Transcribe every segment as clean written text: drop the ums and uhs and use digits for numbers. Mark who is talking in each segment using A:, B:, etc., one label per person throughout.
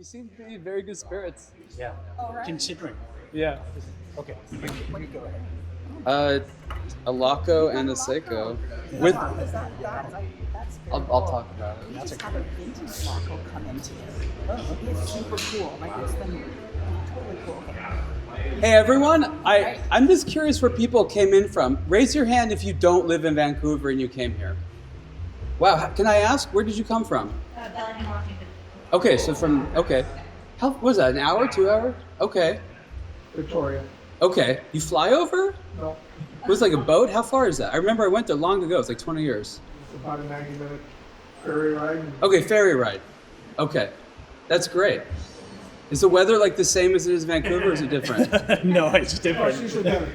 A: You seem to be in very good spirits.
B: Yeah.
C: All right.
B: Considering.
A: Yeah.
B: Okay. You go ahead.
A: A Laco and a Seiko. With
C: Wow, is that, that's very
A: I'll
C: cool.
A: talk about it.
C: We just had a vintage Laco come in today. It's super cool. Like it's been totally cool.
A: Hey everyone, I'm just curious where people came in from. Raise your hand if you don't live in Vancouver and you came here. Wow, can I ask, where did you come from?
D: Bellingham, Washington.
A: Okay, so how was that, an hour, 2 hours? Okay.
E: Victoria.
A: Okay, you fly over?
E: No,
A: It was like a boat? How far is that? I remember I went there long ago, it was like 20 years.
E: it's about a 90-minute ferry ride.
A: Okay, ferry ride. Okay, that's great. Is the weather like the same as it is in Vancouver, or is it different?
B: No, it's
E: Oh,
B: different.
E: she's a better.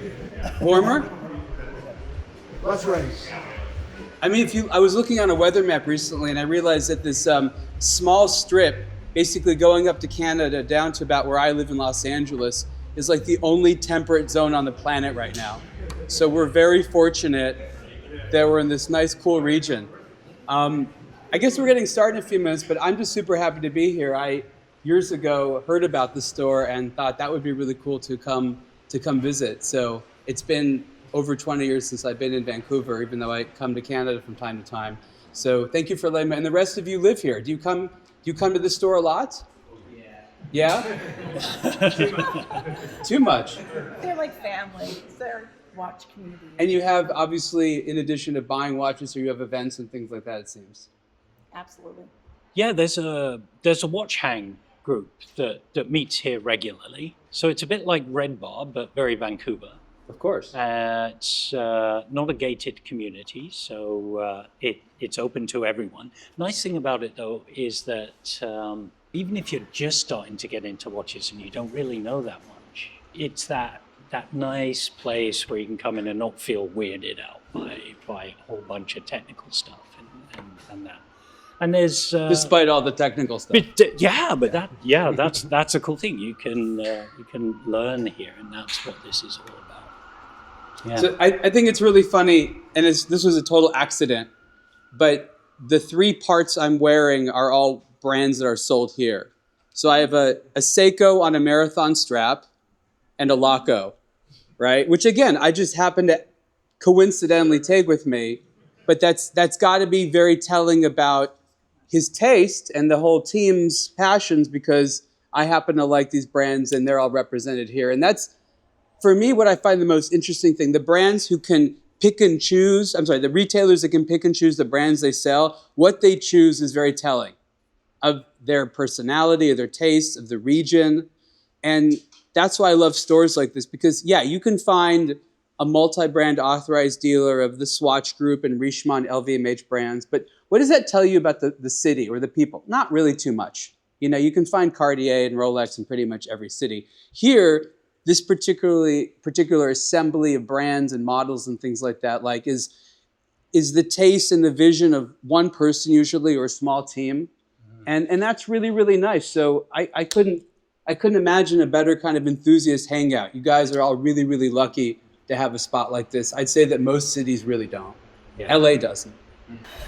A: Warmer?
E: Let's race.
A: I mean, I was looking on a weather map recently, and I realized that this small strip, basically going up to Canada down to about where I live in Los Angeles, is like the only temperate zone on the planet right now. So we're very fortunate that we're in this nice, cool region. I guess we're getting started in a few minutes, but I'm just super happy to be here. I years ago heard about the store and thought that would be really cool to come visit. So it's been over 20 years since I've been in Vancouver, even though I come to Canada from time to time. So thank you for letting me. And the rest of you live here. Do you come to the store a lot? Yeah. Too much.
C: They're like family. They're watch community.
A: And you have, obviously, in addition to buying watches, or you have events and things like that, it seems.
C: Absolutely.
B: Yeah, there's a watch hang group that meets here regularly. So it's a bit like Red Bar, but very Vancouver.
A: Of course.
B: It's not a gated community, so it's open to everyone. Nice thing about it, though, is that even if you're just starting to get into watches and you don't really know that much, it's that nice place where you can come in and not feel weirded out by a whole bunch of technical stuff and that. And there's
A: Despite all the technical stuff.
B: but that's a cool thing. You can learn here, and that's what this is all about. Yeah.
A: So I think it's really funny, and this was a total accident, but the 3 parts I'm wearing are all brands that are sold here. So I have a Seiko on a marathon strap and a Laco, right? Which again, I just happened to coincidentally take with me, but that's got to be very telling about his taste and the whole team's passions, because I happen to like these brands and they're all represented here. And that's, for me, what I find the most interesting thing. The brands who can the retailers that can pick and choose the brands they sell, what they choose is very telling of their personality, of their taste, of the region. And that's why I love stores like this, because you can find a multi-brand authorized dealer of the Swatch Group and Richemont LVMH brands, but what does that tell you about the city or the people? Not really too much. You can find Cartier and Rolex in pretty much every city. Here, this particular assembly of brands and models and things like that, like is the taste and the vision of one person usually, or a small team. And that's really, really nice. So I couldn't imagine a better kind of enthusiast hangout. You guys are all really, really lucky to have a spot like this. I'd say that most cities really don't.
B: Yeah.
A: LA doesn't.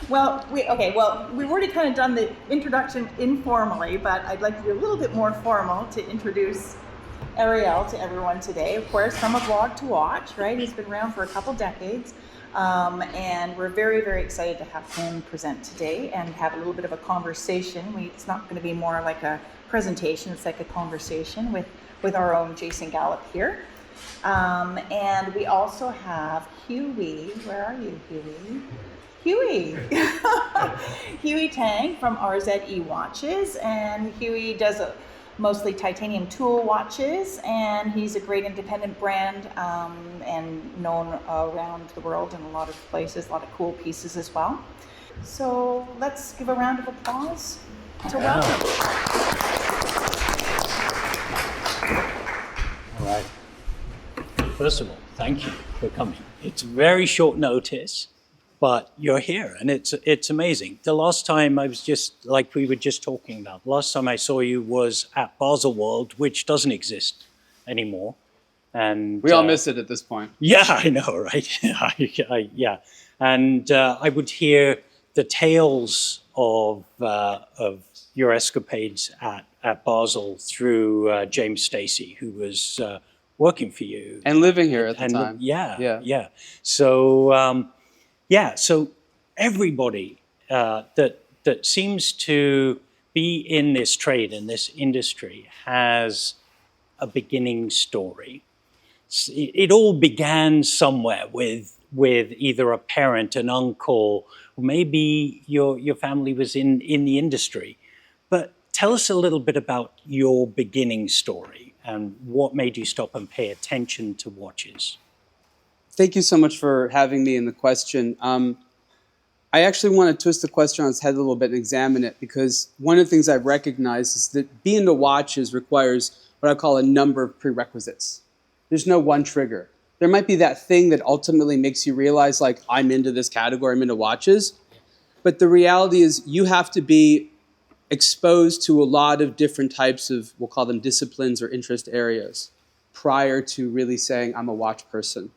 C: Well, we've already kind of done the introduction informally, but I'd like to be a little bit more formal to introduce Ariel to everyone today. Of course, from a blog to watch, right? He's been around for a couple decades. And we're very, very excited to have him present today and have a little bit of a conversation. It's not going to be more like a presentation, it's like a conversation with our own Jason Gallop here. And we also have Huey. Where are you, Huey? Huey. Huey Tang from RZE Watches, and Huey does mostly titanium tool watches, and he's a great independent brand and known around the world in a lot of places, a lot of cool pieces as well. So let's give a round of applause to welcome.
B: All right. First of all, thank you for coming. It's very short notice, but you're here, and it's amazing. The last time I was just, like we were just talking about, last time I saw you was at Basel World, which doesn't exist anymore. And
A: We all miss it at this point.
B: yeah, I know, right? Yeah. And I would hear the tales of your escapades at at Basel through James Stacey, who was working for you.
A: And living here at the
B: And
A: time.
B: yeah. So so everybody that seems to be in this trade, in this industry, has a beginning story. It all began somewhere with either a parent, an uncle, or maybe your family was in the industry. But tell us a little bit about your beginning story and what made you stop and pay attention to watches.
A: Thank you so much for having me in the question. I actually want to twist the question on its head a little bit and examine it, because one of the things I've recognized is that being into watches requires what I call a number of prerequisites. There's no one trigger. There might be that thing that ultimately makes you realize, like, I'm into this category, I'm into watches. But the reality is you have to be exposed to a lot of different types of, we'll call them disciplines or interest areas, prior to really saying I'm a watch person.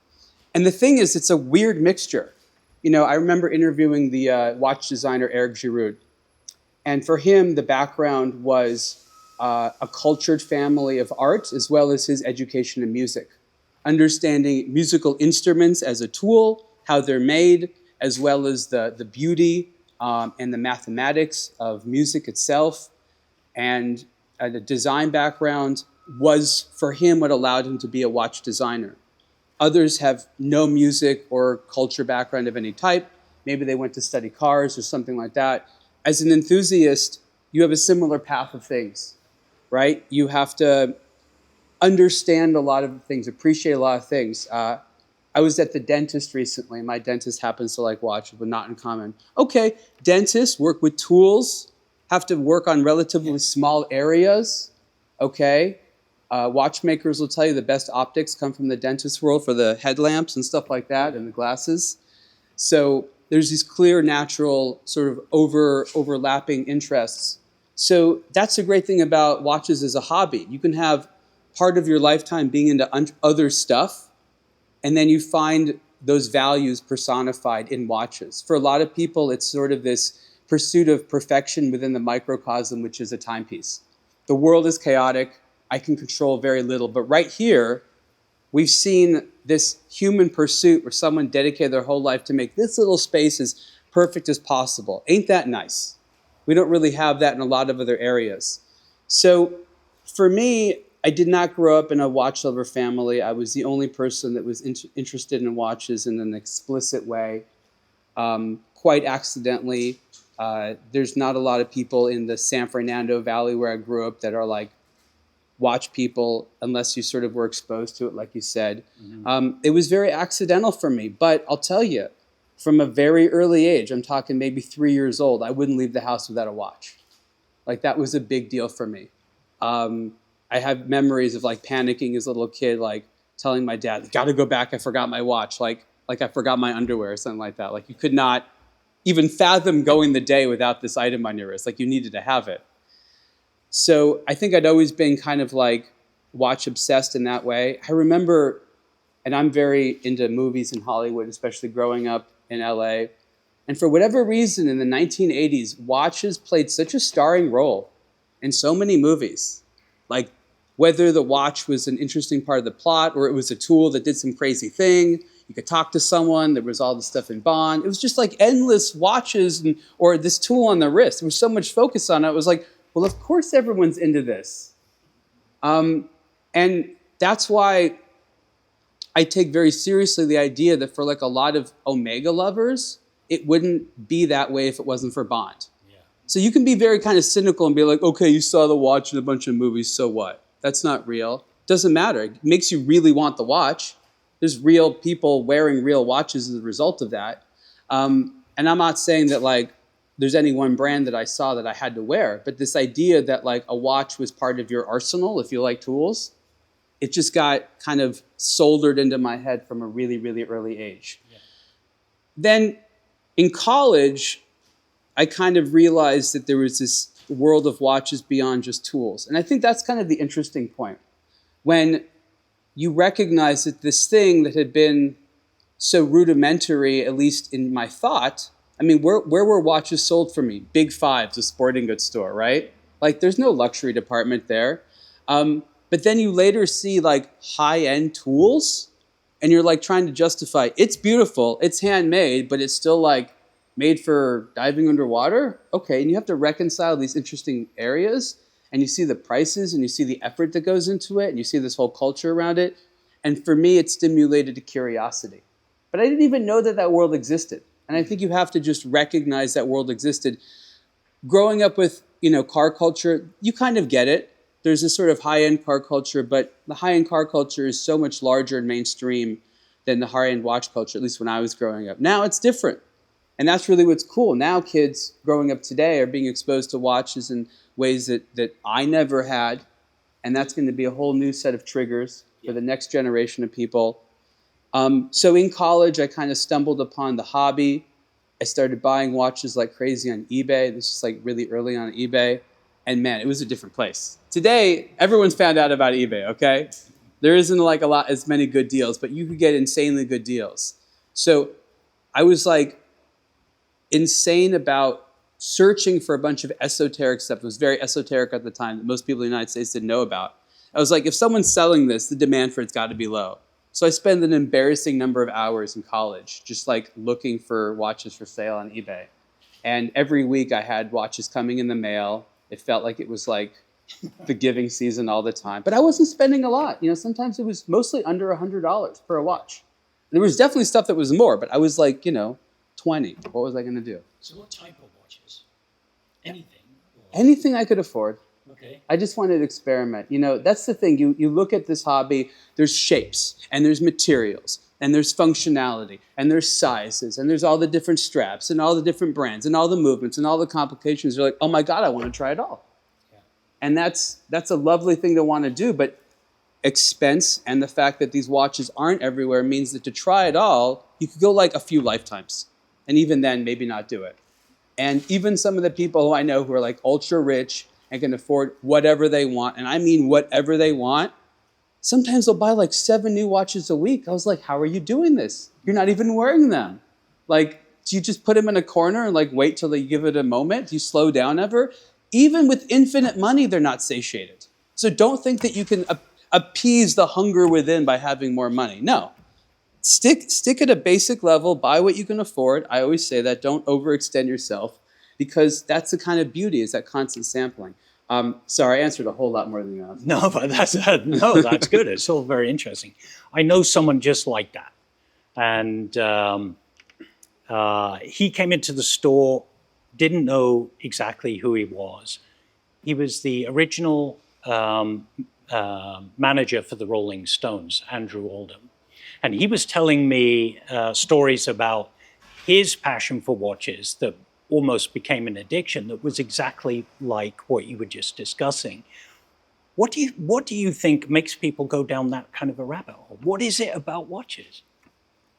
A: And the thing is, it's a weird mixture. You know, I remember interviewing the watch designer Eric Giroud. And for him, the background was a cultured family of art, as well as his education in music. Understanding musical instruments as a tool, how they're made, as well as the beauty and the mathematics of music itself. And the design background was, for him, what allowed him to be a watch designer. Others have no music or culture background of any type. Maybe they went to study cars or something like that. As an enthusiast, you have a similar path of things, right? You have to understand a lot of things, appreciate a lot of things. I was at the dentist recently. My dentist happens to like watches, but not in common. Okay, dentists work with tools, have to work on relatively small areas, okay? Watchmakers will tell you the best optics come from the dentist world for the headlamps and stuff like that and the glasses. So there's these clear, natural sort of overlapping interests. So that's the great thing about watches as a hobby. You can have part of your lifetime being into other stuff, and then you find those values personified in watches. For a lot of people, it's sort of this pursuit of perfection within the microcosm, which is a timepiece. The world is chaotic. I can control very little. But right here, we've seen this human pursuit where someone dedicated their whole life to make this little space as perfect as possible. Ain't that nice? We don't really have that in a lot of other areas. So for me, I did not grow up in a watch lover family. I was the only person that was interested in watches in an explicit way. Quite accidentally, there's not a lot of people in the San Fernando Valley where I grew up that are like watch people, unless you sort of were exposed to it, like you said. Mm-hmm. It was very accidental for me, but I'll tell you, from a very early age, I'm talking maybe 3 years old, I wouldn't leave the house without a watch. Like, that was a big deal for me. I have memories of like panicking as a little kid, like telling my dad, "Gotta go back, I forgot my watch," like I forgot my underwear or something like that. Like, you could not even fathom going the day without this item on your wrist. Like, you needed to have it. So I think I'd always been kind of like watch obsessed in that way. I remember, and I'm very into movies in Hollywood, especially growing up in LA. And for whatever reason, in the 1980s, watches played such a starring role in so many movies. Like, whether the watch was an interesting part of the plot or it was a tool that did some crazy thing, you could talk to someone, there was all this stuff in Bond. It was just like endless watches or this tool on the wrist. There was so much focus on it. It was like, well, of course everyone's into this. And that's why I take very seriously the idea that for like a lot of Omega lovers, it wouldn't be that way if it wasn't for Bond. Yeah. So you can be very kind of cynical and be like, okay, you saw the watch in a bunch of movies, so what? That's not real. Doesn't matter. It makes you really want the watch. There's real people wearing real watches as a result of that. And I'm not saying that like there's any one brand that I saw that I had to wear, but this idea that like a watch was part of your arsenal if you like tools, it just got kind of soldered into my head from a really, really early age. Yeah. Then in college, I kind of realized that there was this world of watches beyond just tools. And I think that's kind of the interesting point. When you recognize that this thing that had been so rudimentary, at least in my thought, I mean, where were watches sold for me? Big Fives, a sporting goods store, right? Like there's no luxury department there. But then you later see like high-end tools and you're like trying to justify, it's beautiful, it's handmade, but it's still like made for diving underwater. Okay, and you have to reconcile these interesting areas and you see the prices and you see the effort that goes into it and you see this whole culture around it. And for me, it stimulated a curiosity. But I didn't even know that that world existed. And I think you have to just recognize that world existed. Growing up with, car culture, you kind of get it. There's this sort of high-end car culture, but the high-end car culture is so much larger and mainstream than the high-end watch culture, at least when I was growing up. Now it's different. And that's really what's cool. Now kids growing up today are being exposed to watches in ways that I never had. And that's going to be a whole new set of triggers for the next generation of people. So in college, I kind of stumbled upon the hobby. I started buying watches like crazy on eBay. This is like really early on eBay. And man, it was a different place. Today, everyone's found out about eBay, okay? There isn't like as many good deals, but you could get insanely good deals. So I was like insane about searching for a bunch of esoteric stuff. It was very esoteric at the time that most people in the United States didn't know about. I was like, if someone's selling this, the demand for it's got to be low. So I spent an embarrassing number of hours in college just like looking for watches for sale on eBay. And every week I had watches coming in the mail. It felt like it was like the giving season all the time. But I wasn't spending a lot. Sometimes it was mostly under $100 for a watch. There was definitely stuff that was more, but I was like, 20. What was I going to do?
B: So what type of watches? Anything?
A: Anything I could afford.
B: Okay.
A: I just wanted to experiment. That's the thing. You look at this hobby, there's shapes, and there's materials, and there's functionality, and there's sizes, and there's all the different straps, and all the different brands, and all the movements, and all the complications. You're like, oh my God, I want to try it all. Yeah. And that's a lovely thing to want to do, but expense and the fact that these watches aren't everywhere means that to try it all, you could go like a few lifetimes, and even then, maybe not do it. And even some of the people who I know who are like ultra rich and can afford whatever they want, and I mean whatever they want, sometimes they'll buy like 7 new watches a week. I was like, how are you doing this? You're not even wearing them. Like, do you just put them in a corner and like wait till they give it a moment? Do you slow down ever? Even with infinite money, they're not satiated. So don't think that you can appease the hunger within by having more money. No. Stick at a basic level, buy what you can afford. I always say that, don't overextend yourself, because that's the kind of beauty, is that constant sampling. Sorry, I answered a whole lot more than you asked.
B: No, but that's good. It's all very interesting. I know someone just like that. And he came into the store, didn't know exactly who he was. He was the original manager for the Rolling Stones, Andrew Oldham. And he was telling me stories about his passion for watches that almost became an addiction, that was exactly like what you were just discussing. What do you think makes people go down that kind of a rabbit hole? What is it about watches?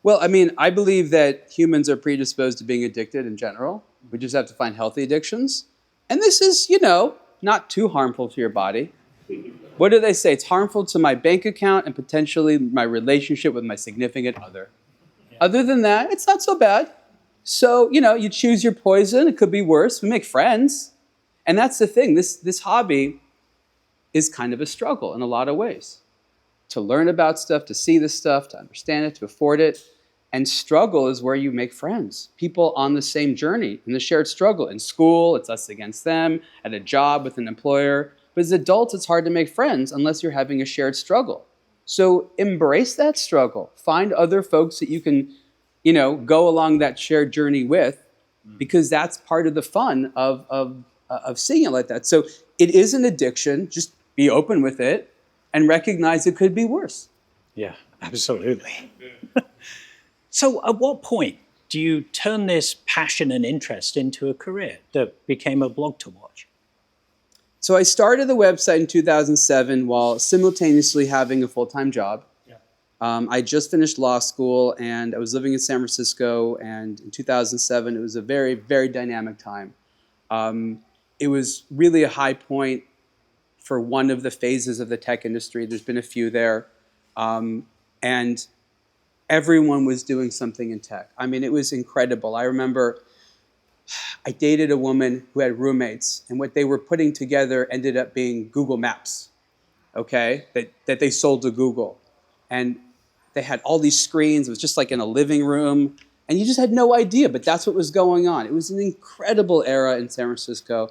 A: Well, I mean, I believe that humans are predisposed to being addicted in general. We just have to find healthy addictions. And this is, not too harmful to your body. What do they say? It's harmful to my bank account and potentially my relationship with my significant other. Yeah. Other than that, it's not so bad. So, you choose your poison. It could be worse. We make friends. And that's the thing. This hobby is kind of a struggle in a lot of ways. To learn about stuff, to see this stuff, to understand it, to afford it. And struggle is where you make friends. People on the same journey, in the shared struggle. In school, it's us against them. At a job with an employer. But as adults, it's hard to make friends unless you're having a shared struggle. So embrace that struggle. Find other folks that you can go along that shared journey with, because that's part of the fun of seeing it like that. So it is an addiction. Just be open with it and recognize it could be worse.
B: Yeah, absolutely. So at what point do you turn this passion and interest into a career that became a blog to watch?
A: So I started the website in 2007 while simultaneously having a full-time job. I just finished law school and I was living in San Francisco, and in 2007 it was a very, very dynamic time. It was really a high point for one of the phases of the tech industry. There's been a few there. And everyone was doing something in tech. I mean, it was incredible. I remember I dated a woman who had roommates, and what they were putting together ended up being Google Maps, okay, that they sold to Google. And they had all these screens. It was just like in a living room, and you just had no idea, but that's what was going on. It was an incredible era in San Francisco,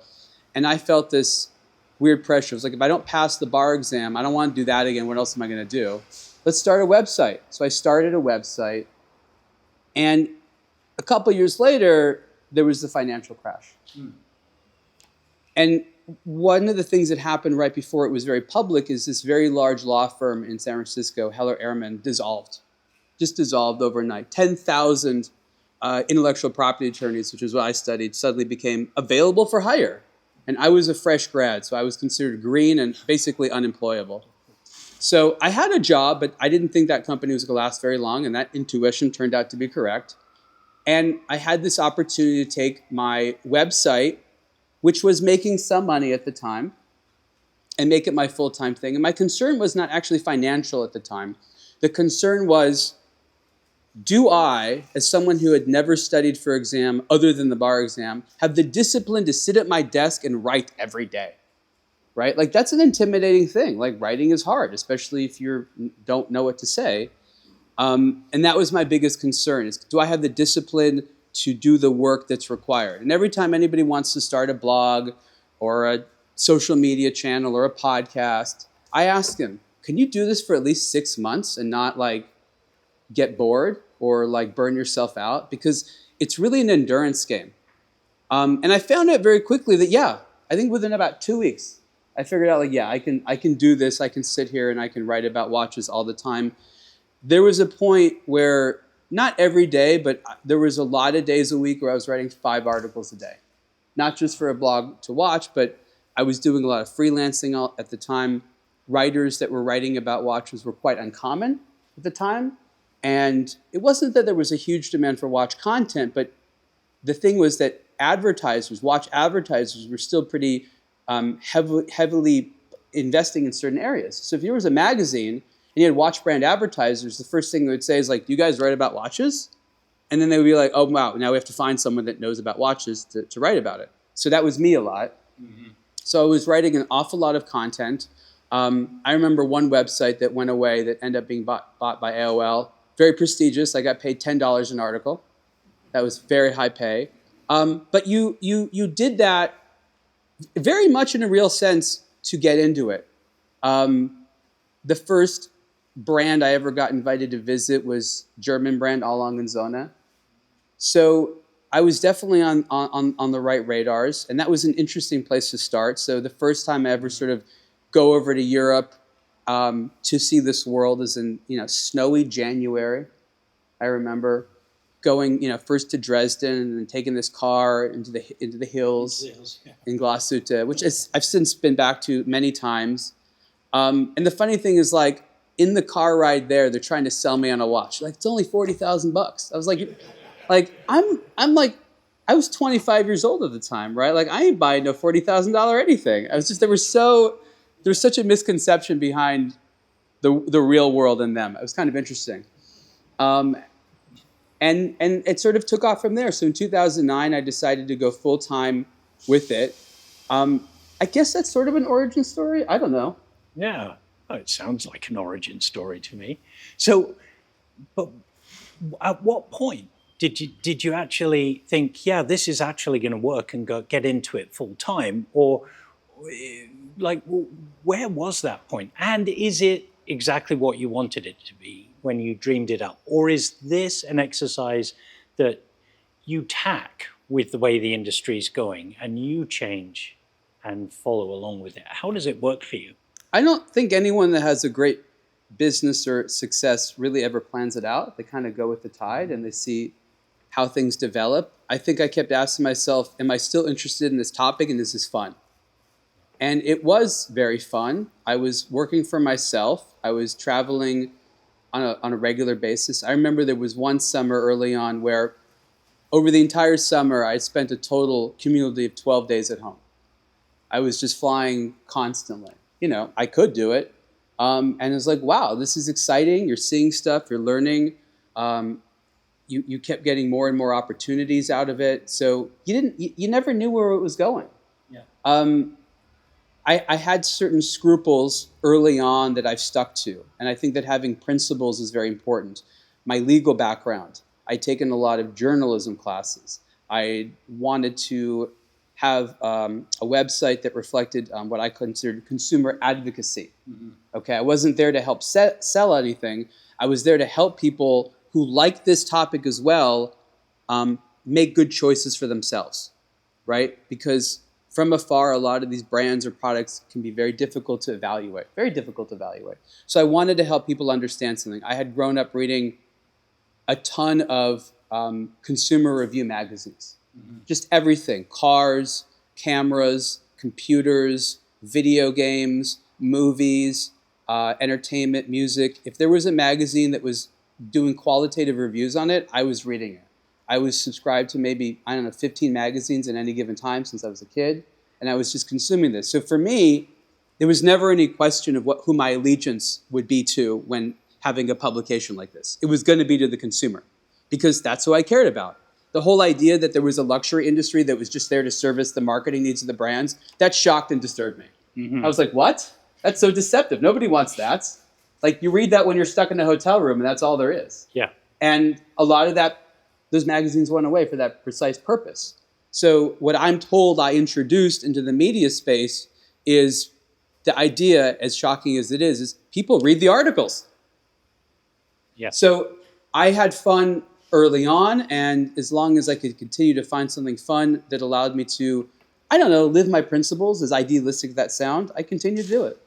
A: and I felt this weird pressure. It was like, if I don't pass the bar exam, I don't want to do that again. What else am I going to do? Let's start a website. So I started a website, and a couple years later, there was the financial crash. And one of the things that happened right before it was very public is this very large law firm in San Francisco, Heller Ehrman, just dissolved overnight. 10,000 intellectual property attorneys, which is what I studied, suddenly became available for hire. And I was a fresh grad, so I was considered green and basically unemployable. So I had a job, but I didn't think that company was going to last very long, and that intuition turned out to be correct. And I had this opportunity to take my website, which was making some money at the time, and make it my full-time thing. And my concern was not actually financial at the time. The concern was, do I, as someone who had never studied for exam other than the bar exam, have the discipline to sit at my desk and write every day? Right? Like, that's an intimidating thing. Like, writing is hard, especially if you don't know what to say. And that was my biggest concern, is do I have the discipline to do the work that's required? And every time anybody wants to start a blog or a social media channel or a podcast, I ask them, can you do this for at least 6 months and not like get bored or like burn yourself out? Because it's really an endurance game. And I found out very quickly that, yeah, I think within about 2 weeks, I figured out, like, yeah, I can do this. I can sit here and I can write about watches all the time. There was a point where, not every day, but there was a lot of days a week where I was writing 5 articles a day. Not just for a blog to watch, but I was doing a lot of freelancing at the time. Writers that were writing about watches were quite uncommon at the time. And it wasn't that there was a huge demand for watch content, but the thing was that watch advertisers were still pretty heavily investing in certain areas. So if there was a magazine and you had watch brand advertisers, the first thing they would say is like, do you guys write about watches? And then they would be like, oh, wow, now we have to find someone that knows about watches to write about it. So that was me a lot. Mm-hmm. So I was writing an awful lot of content. I remember one website that went away that ended up being bought by AOL. Very prestigious. I got paid $10 an article. That was very high pay. But you did that very much in a real sense to get into it. The first brand I ever got invited to visit was German brand A. Lange & Söhne. So I was definitely on the right radars, and that was an interesting place to start. So the first time I ever sort of go over to Europe to see this world is in snowy January. I remember going first to Dresden and then taking this car into the hills in Glashütte, which I've since been back to many times. And the funny thing is, like, in the car ride there, they're trying to sell me on a watch. Like, it's only $40,000. I was I was 25 years old at the time, right? Like, I ain't buying no $40,000 anything. There was such a misconception behind the real world and them. It was kind of interesting. And it sort of took off from there. So in 2009, I decided to go full time with it. I guess that's sort of an origin story. I don't know.
B: Yeah, it sounds like an origin story to me. So, but at what point did you actually think, yeah, this is actually going to work and get into it full time? Or like, where was that point? And is it exactly what you wanted it to be when you dreamed it up? Or is this an exercise that you tack with the way the industry is going and you change and follow along with it? How does it work for you?
A: I don't think anyone that has a great business or success really ever plans it out. They kind of go with the tide and they see how things develop. I think I kept asking myself, am I still interested in this topic and is this fun? And it was very fun. I was working for myself. I was traveling on a regular basis. I remember there was one summer early on where over the entire summer, I spent a total cumulative 12 days at home. I was just flying constantly. I could do it. And it was like, wow, this is exciting. You're seeing stuff, you're learning. you kept getting more and more opportunities out of it. So you never knew where it was going.
B: Yeah.
A: I had certain scruples early on that I've stuck to. And I think that having principles is very important. My legal background, I'd taken a lot of journalism classes. I wanted to have a website that reflected what I considered consumer advocacy. Mm-hmm. Okay, I wasn't there to help sell anything. I was there to help people who like this topic as well make good choices for themselves, right? Because from afar, a lot of these brands or products can be very difficult to evaluate, very difficult to evaluate. So I wanted to help people understand something. I had grown up reading a ton of consumer review magazines, just everything, cars, cameras, computers, video games, movies, entertainment, music. If there was a magazine that was doing qualitative reviews on it, I was reading it. I was subscribed to maybe, 15 magazines at any given time since I was a kid, and I was just consuming this. So for me, there was never any question of who my allegiance would be to when having a publication like this. It was going to be to the consumer, because that's who I cared about. The whole idea that there was a luxury industry that was just there to service the marketing needs of the brands, that shocked and disturbed me. Mm-hmm. I was like, what? That's so deceptive. Nobody wants that. Like, you read that when you're stuck in a hotel room, and that's all there is.
B: Yeah.
A: And a lot of those magazines went away for that precise purpose. So what I'm told I introduced into the media space is the idea, as shocking as it is people read the articles.
B: Yeah.
A: So I had fun early on, and as long as I could continue to find something fun that allowed me to, live my principles, as idealistic as that sound, I continued to do it.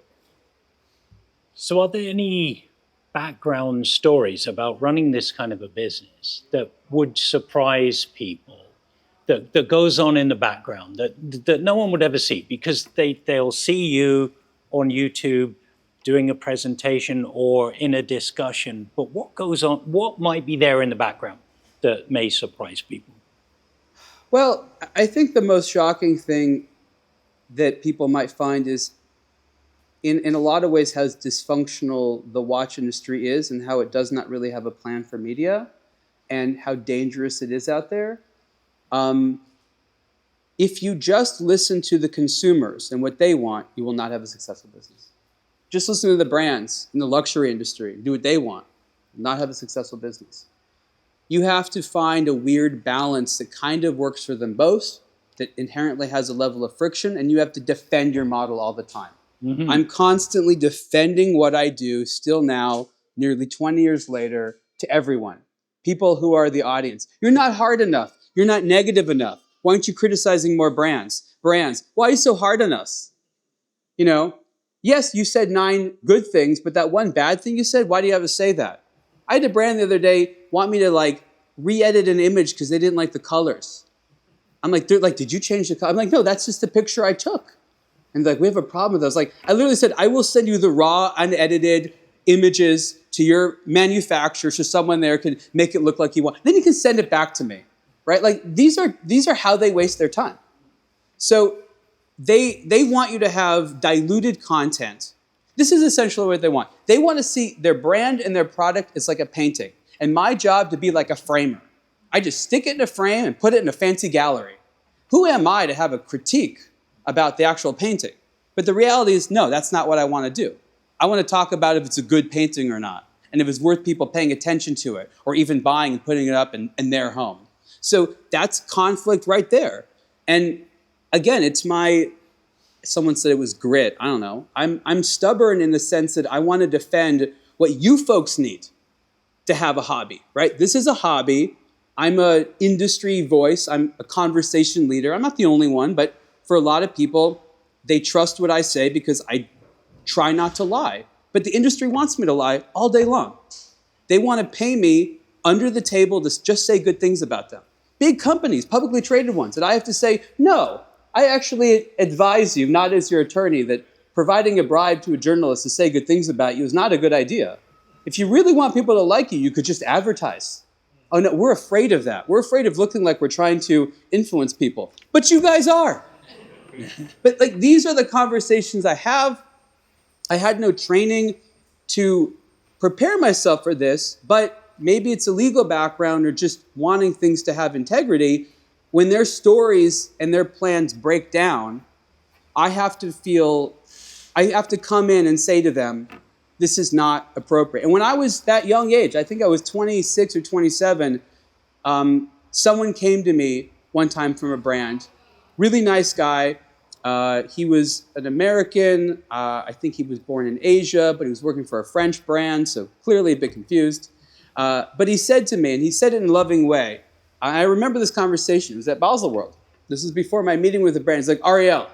B: So are there any background stories about running this kind of a business that would surprise people, that goes on in the background, that no one would ever see? Because they'll see you on YouTube doing a presentation or in a discussion, but what goes on, what might be there in the background that may surprise people?
A: Well, I think the most shocking thing that people might find is in a lot of ways how dysfunctional the watch industry is, and how it does not really have a plan for media, and how dangerous it is out there. If you just listen to the consumers and what they want, you will not have a successful business. Just listen to the brands in the luxury industry, do what they want, not have a successful business. You have to find a weird balance that kind of works for them both, that inherently has a level of friction, and you have to defend your model all the time. Mm-hmm. I'm constantly defending what I do still now, nearly 20 years later, to everyone. People who are the audience. You're not hard enough. You're not negative enough. Why aren't you criticizing more brands? Why are you so hard on us? Yes, you said 9 good things, but that one bad thing you said, why do you have to say that? I had a brand the other day want me to re-edit an image because they didn't like the colors. I'm like, did you change the color? I'm like, no, that's just the picture I took. And we have a problem with those. I literally said, I will send you the raw, unedited images to your manufacturer so someone there can make it look like you want. Then you can send it back to me, right? These are how they waste their time. So they want you to have diluted content. This is essentially what they want. They want to see their brand and their product is like a painting. And my job to be like a framer. I just stick it in a frame and put it in a fancy gallery. Who am I to have a critique about the actual painting? But the reality is, no, that's not what I want to do. I want to talk about if it's a good painting or not, and if it's worth people paying attention to it, or even buying and putting it up in their home. So that's conflict right there. And again, someone said it was grit. I don't know. I'm stubborn in the sense that I want to defend what you folks need to have a hobby, right? This is a hobby. I'm an industry voice. I'm a conversation leader. I'm not the only one, but for a lot of people, they trust what I say because I try not to lie. But the industry wants me to lie all day long. They want to pay me under the table to just say good things about them. Big companies, publicly traded ones, that I have to say, no, I actually advise you, not as your attorney, that providing a bribe to a journalist to say good things about you is not a good idea. If you really want people to like you, you could just advertise. Oh no, we're afraid of that. We're afraid of looking like we're trying to influence people. But you guys are. But these are the conversations I have. I had no training to prepare myself for this, but maybe it's a legal background or just wanting things to have integrity. When their stories and their plans break down, I have to come in and say to them, this is not appropriate. And when I was that young age, I think I was 26 or 27, someone came to me one time from a brand, really nice guy. He was an American. I think he was born in Asia, but he was working for a French brand, so clearly a bit confused. But he said to me, and he said it in a loving way, I remember this conversation. It was at Basel World. This is before my meeting with the brand. He's like, Ariel,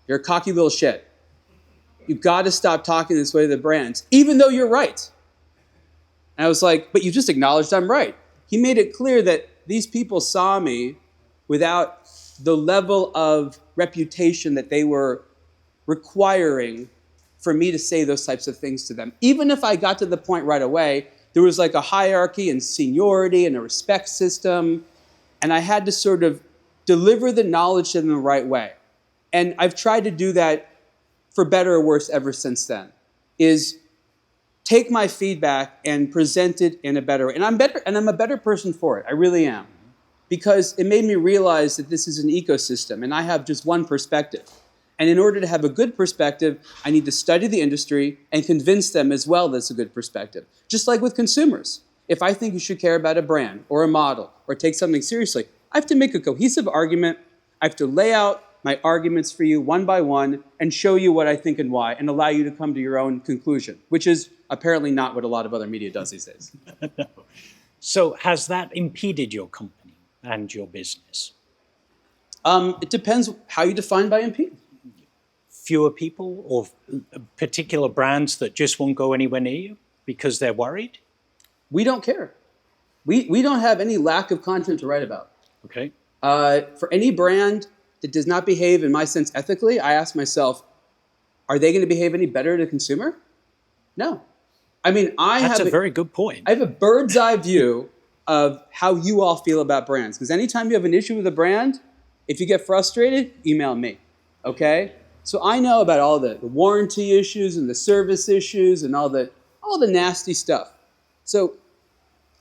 A: you're a cocky little shit. You've got to stop talking this way to the brands, even though you're right. And I was like, but you just acknowledged I'm right. He made it clear that these people saw me without the level of reputation that they were requiring for me to say those types of things to them. Even if I got to the point right away, there was like a hierarchy and seniority and a respect system, and I had to sort of deliver the knowledge to them the right way. And I've tried to do that for better or worse ever since then, is take my feedback and present it in a better way. And I'm a better person for it. I really am. Because it made me realize that this is an ecosystem and I have just one perspective. And in order to have a good perspective, I need to study the industry and convince them as well that it's a good perspective. Just like with consumers. If I think you should care about a brand or a model or take something seriously, I have to make a cohesive argument. I have to lay out my arguments for you one by one and show you what I think and why and allow you to come to your own conclusion, which is apparently not what a lot of other media does these days.
B: No. So has that impeded your company and your business?
A: It depends how you define by impede.
B: Fewer people or particular brands that just won't go anywhere near you because they're worried?
A: We don't care. We don't have any lack of content to write about.
B: Okay.
A: For any brand that does not behave, in my sense, ethically, I ask myself, are they going to behave any better to the consumer? No. I mean,
B: That's a very good point.
A: I have a bird's eye view of how you all feel about brands. Because anytime you have an issue with a brand, if you get frustrated, email me, okay? So I know about all the warranty issues and the service issues and all the nasty stuff. So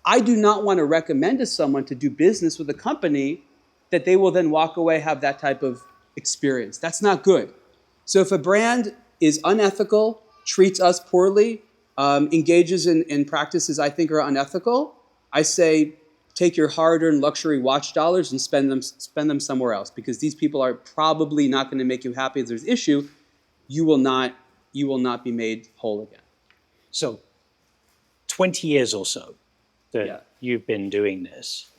A: I do not want to recommend to someone to do business with a company that they will then walk away, have that type of experience. That's not good. So if a brand is unethical, treats us poorly, engages in practices I think are unethical, I say take your hard-earned luxury watch dollars and spend them somewhere else, because these people are probably not going to make you happy if there's an issue. You will not be made whole again.
B: So 20 years or so that you've been doing this.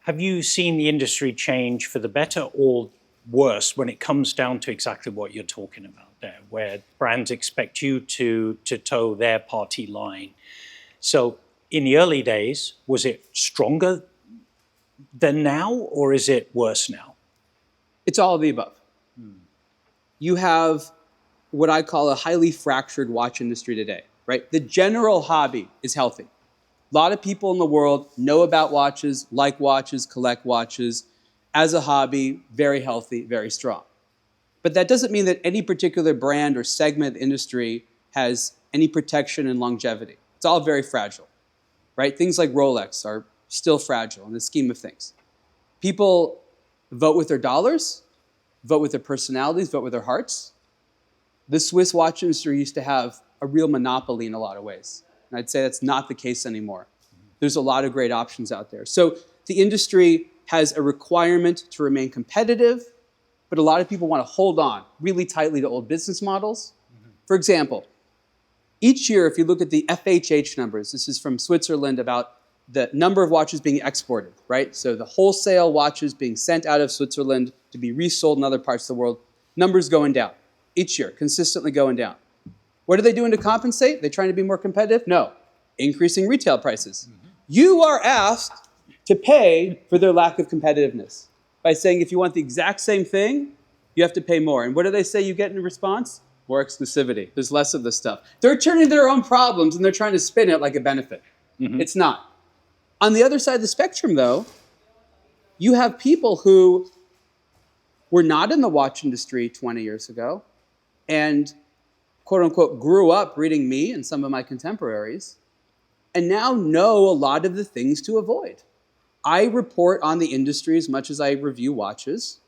B: Have you seen the industry change for the better or worse when it comes down to exactly what you're talking about there, where brands expect you to toe their party line? So in the early days, was it stronger than now, or is it worse now?
A: It's all of the above. You have what I call a highly fractured watch industry today, right? The general hobby is healthy. A lot of people in the world know about watches, like watches, collect watches. As a hobby, very healthy, very strong. But that doesn't mean that any particular brand or segment of the industry has any protection and longevity. It's all very fragile, right? Things like Rolex are still fragile in the scheme of things. People vote with their dollars, vote with their personalities, vote with their hearts. The Swiss watch industry used to have a real monopoly in a lot of ways. And I'd say that's not the case anymore. There's a lot of great options out there. So the industry has a requirement to remain competitive, but a lot of people want to hold on really tightly to old business models. For example, each year, if you look at the FHH numbers, this is from Switzerland about the number of watches being exported, right? So the wholesale watches being sent out of Switzerland to be resold in other parts of the world, numbers going down each year, consistently going down. What are they doing to compensate? They trying to be more competitive? No, increasing retail prices. You are asked to pay for their lack of competitiveness by saying if you want the exact same thing, you have to pay more. And what do they say you get in response? More exclusivity. There's less of this stuff. They're turning their own problems and they're trying to spin it like a benefit. It's not. On the other side of the spectrum, though, you have people who were not in the watch industry 20 years ago and quote unquote grew up reading me and some of my contemporaries, and now know a lot of the things to avoid. I report on the industry as much as I review watches,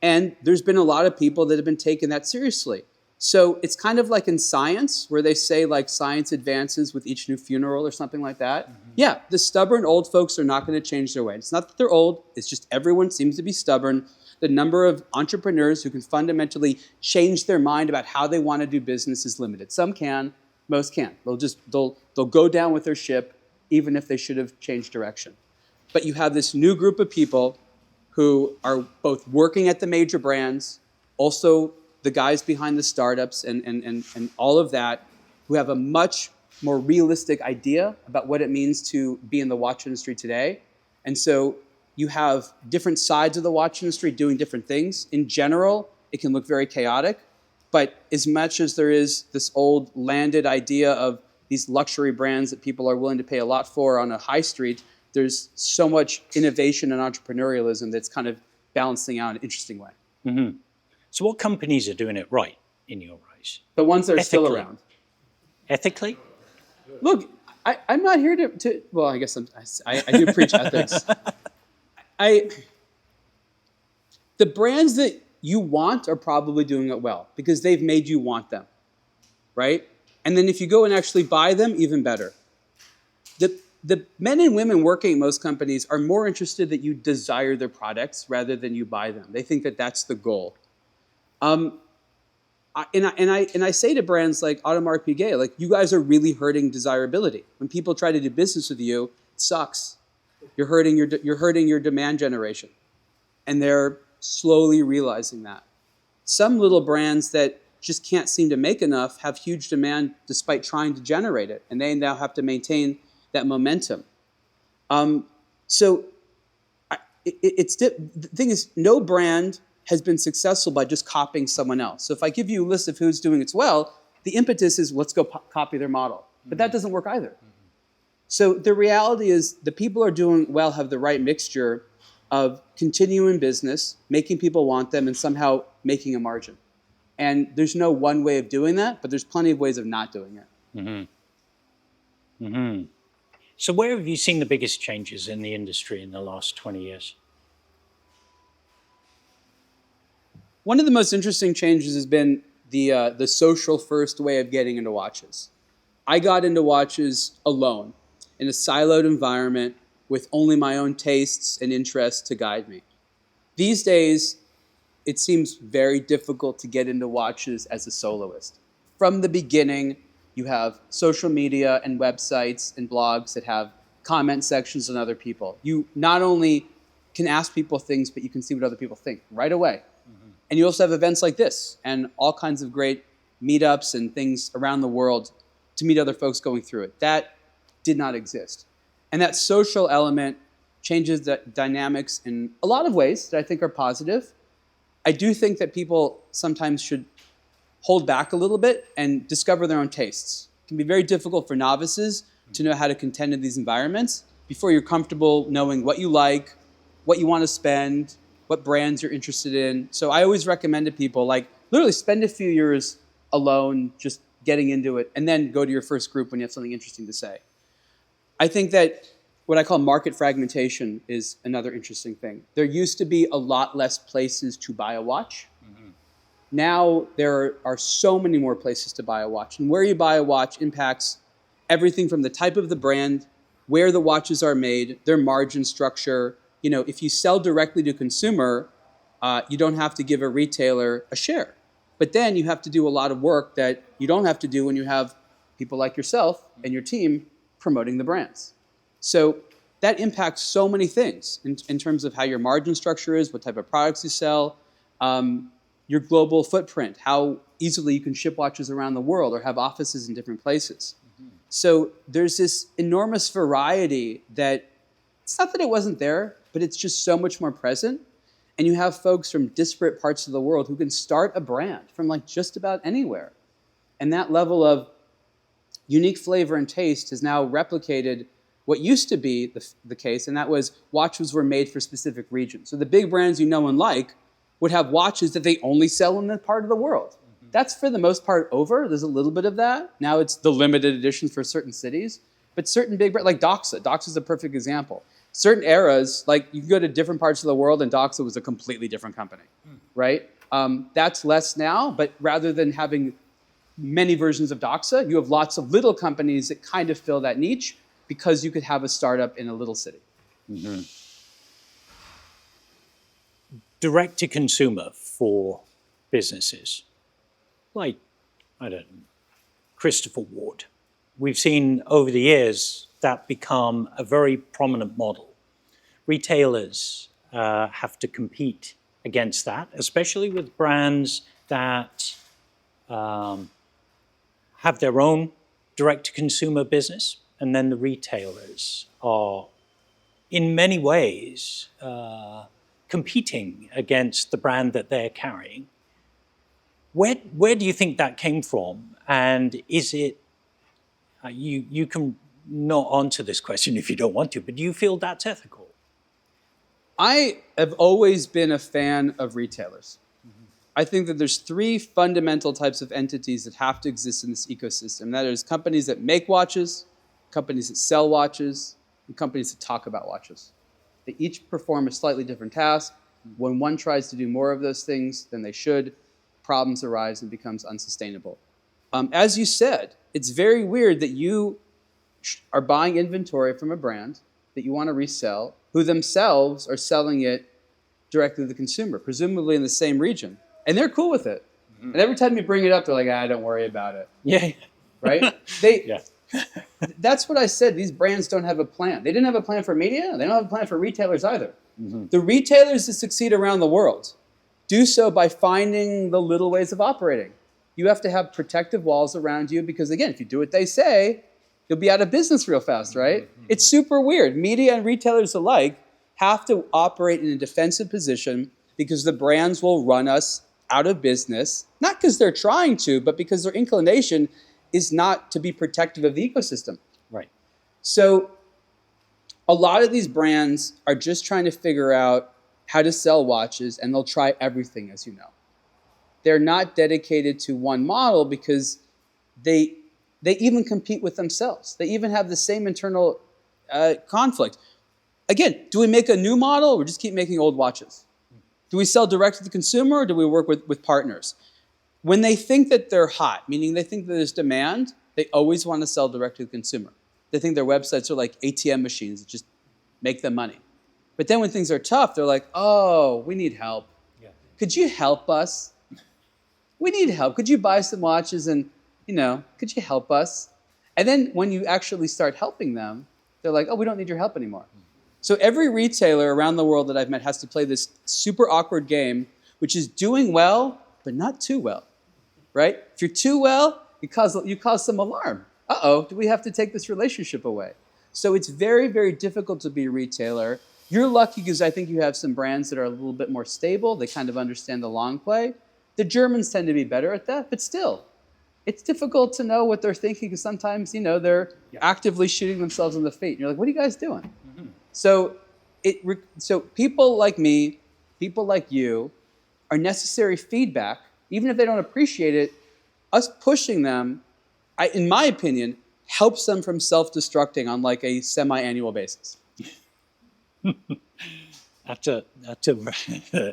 A: and there's been a lot of people that have been taking that seriously. So it's kind of like in science, where they say like science advances with each new funeral or something like that. Yeah, the stubborn old folks are not going to change their way. It's not that they're old, it's just everyone seems to be stubborn. The number of entrepreneurs who can fundamentally change their mind about how they want to do business is limited. Some can, most can't. They'll go down with their ship, even if they should have changed direction. But you have this new group of people who are both working at the major brands, also the guys behind the startups and all of that, who have a much more realistic idea about what it means to be in the watch industry today. And so you have different sides of the watch industry doing different things. In general, it can look very chaotic, but as much as there is this old landed idea of these luxury brands that people are willing to pay a lot for on a high street, there's so much innovation and entrepreneurialism that's kind of balancing out in an interesting way.
B: Mm-hmm. So what companies are doing it right in your eyes?
A: The ones that are still
B: Ethically.
A: around.
B: Ethically?
A: Look, I'm not here to well, I guess I do preach ethics. The brands that you want are probably doing it well because they've made you want them, right? And then if you go and actually buy them, even better. The men and women working at most companies are more interested that you desire their products rather than you buy them. They think that that's the goal. And I say to brands like Audemars Piguet, like, you guys are really hurting desirability. When people try to do business with you, it sucks. You're hurting your demand generation, and they're slowly realizing that. Some little brands that just can't seem to make enough have huge demand despite trying to generate it, and they now have to maintain that momentum. The thing is, no brand has been successful by just copying someone else. So if I give you a list of who's doing it well, the impetus is let's go copy their model. But that doesn't work either. So the reality is the people who are doing well have the right mixture of continuing business, making people want them, and somehow making a margin. And there's no one way of doing that, but there's plenty of ways of not doing it.
B: Mm-hmm. Mm-hmm. So where have you seen the biggest changes in the industry in the last 20 years?
A: One of the most interesting changes has been the social first way of getting into watches. I got into watches alone in a siloed environment with only my own tastes and interests to guide me. These days, it seems very difficult to get into watches as a soloist. From the beginning, you have social media and websites and blogs that have comment sections on other people. You not only can ask people things, but you can see what other people think right away. Mm-hmm. And you also have events like this and all kinds of great meetups and things around the world to meet other folks going through it. That did not exist. And that social element changes the dynamics in a lot of ways that I think are positive. I do think that people sometimes should hold back a little bit and discover their own tastes. It can be very difficult for novices to know how to contend in these environments before you're comfortable knowing what you like, what you want to spend, what brands you're interested in. So I always recommend to people, like, literally spend a few years alone, just getting into it, and then go to your first group when you have something interesting to say. I think that what I call market fragmentation is another interesting thing. There used to be a lot less places to buy a watch. Mm-hmm. Now there are so many more places to buy a watch. And where you buy a watch impacts everything from the type of the brand, where the watches are made, their margin structure. You know, if you sell directly to consumer, you don't have to give a retailer a share. But then you have to do a lot of work that you don't have to do when you have people like yourself and your team promoting the brands. So that impacts so many things in terms of how your margin structure is, what type of products you sell, your global footprint, how easily you can ship watches around the world or have offices in different places. Mm-hmm. So there's this enormous variety that, it's not that it wasn't there, but it's just so much more present. And you have folks from disparate parts of the world who can start a brand from like just about anywhere. And that level of unique flavor and taste has now replicated what used to be the case, and that was watches were made for specific regions. So the big brands you know and like would have watches that they only sell in that part of the world. Mm-hmm. That's for the most part over. There's a little bit of that. Now it's the limited editions for certain cities. But certain big brands, like Doxa. Doxa is a perfect example. Certain eras, like you can go to different parts of the world and Doxa was a completely different company, right? That's less now, but rather than having many versions of Doxa, you have lots of little companies that kind of fill that niche because you could have a startup in a little city.
B: Direct to consumer for businesses, like, I don't know, Christopher Ward. We've seen over the years that become a very prominent model. Retailers have to compete against that, especially with brands that have their own direct-to-consumer business, and then the retailers are, in many ways, competing against the brand that they're carrying. Where do you think that came from? And is it, you can not answer this question if you don't want to, but do you feel that's ethical?
A: I have always been a fan of retailers. I think that there's three fundamental types of entities that have to exist in this ecosystem. That is companies that make watches, companies that sell watches, and companies that talk about watches. They each perform a slightly different task. When one tries to do more of those things than they should, problems arise and becomes unsustainable. As you said, it's very weird that you are buying inventory from a brand that you want to resell, who themselves are selling it directly to the consumer, presumably in the same region. And they're cool with it. And every time you bring it up, they're like, don't worry about it.
B: Yeah.
A: Right? That's what I said. These brands don't have a plan. They didn't have a plan for media. They don't have a plan for retailers either. The retailers that succeed around the world do so by finding the little ways of operating. You have to have protective walls around you because, again, if you do what they say, you'll be out of business real fast, right? It's super weird. Media and retailers alike have to operate in a defensive position because the brands will run us out of business, not because they're trying to, but because their inclination is not to be protective of the ecosystem.
B: Right.
A: So a lot of these brands are just trying to figure out how to sell watches, and they'll try everything, as you know. They're not dedicated to one model because they even compete with themselves. They even have the same internal conflict. Again, do we make a new model or just keep making old watches? Do we sell direct to the consumer or do we work with partners? When they think that they're hot, meaning they think that there's demand, they always want to sell direct to the consumer. They think their websites are like ATM machines that just make them money. But then when things are tough, they're like, oh, we need help. Yeah. Could you help us? We need help. Could you buy some watches and, could you help us? And then when you actually start helping them, they're like, oh, we don't need your help anymore. So every retailer around the world that I've met has to play this super awkward game, which is doing well, but not too well, right? If you're too well, you cause some alarm. Uh-oh, do we have to take this relationship away? So it's very, very difficult to be a retailer. You're lucky because I think you have some brands that are a little bit more stable. They kind of understand the long play. The Germans tend to be better at that, but still, it's difficult to know what they're thinking because sometimes, they're actively shooting themselves in the feet. And you're like, what are you guys doing? So people like me, people like you, are necessary feedback, even if they don't appreciate it. Us pushing them, in my opinion, helps them from self-destructing on like a semi-annual basis.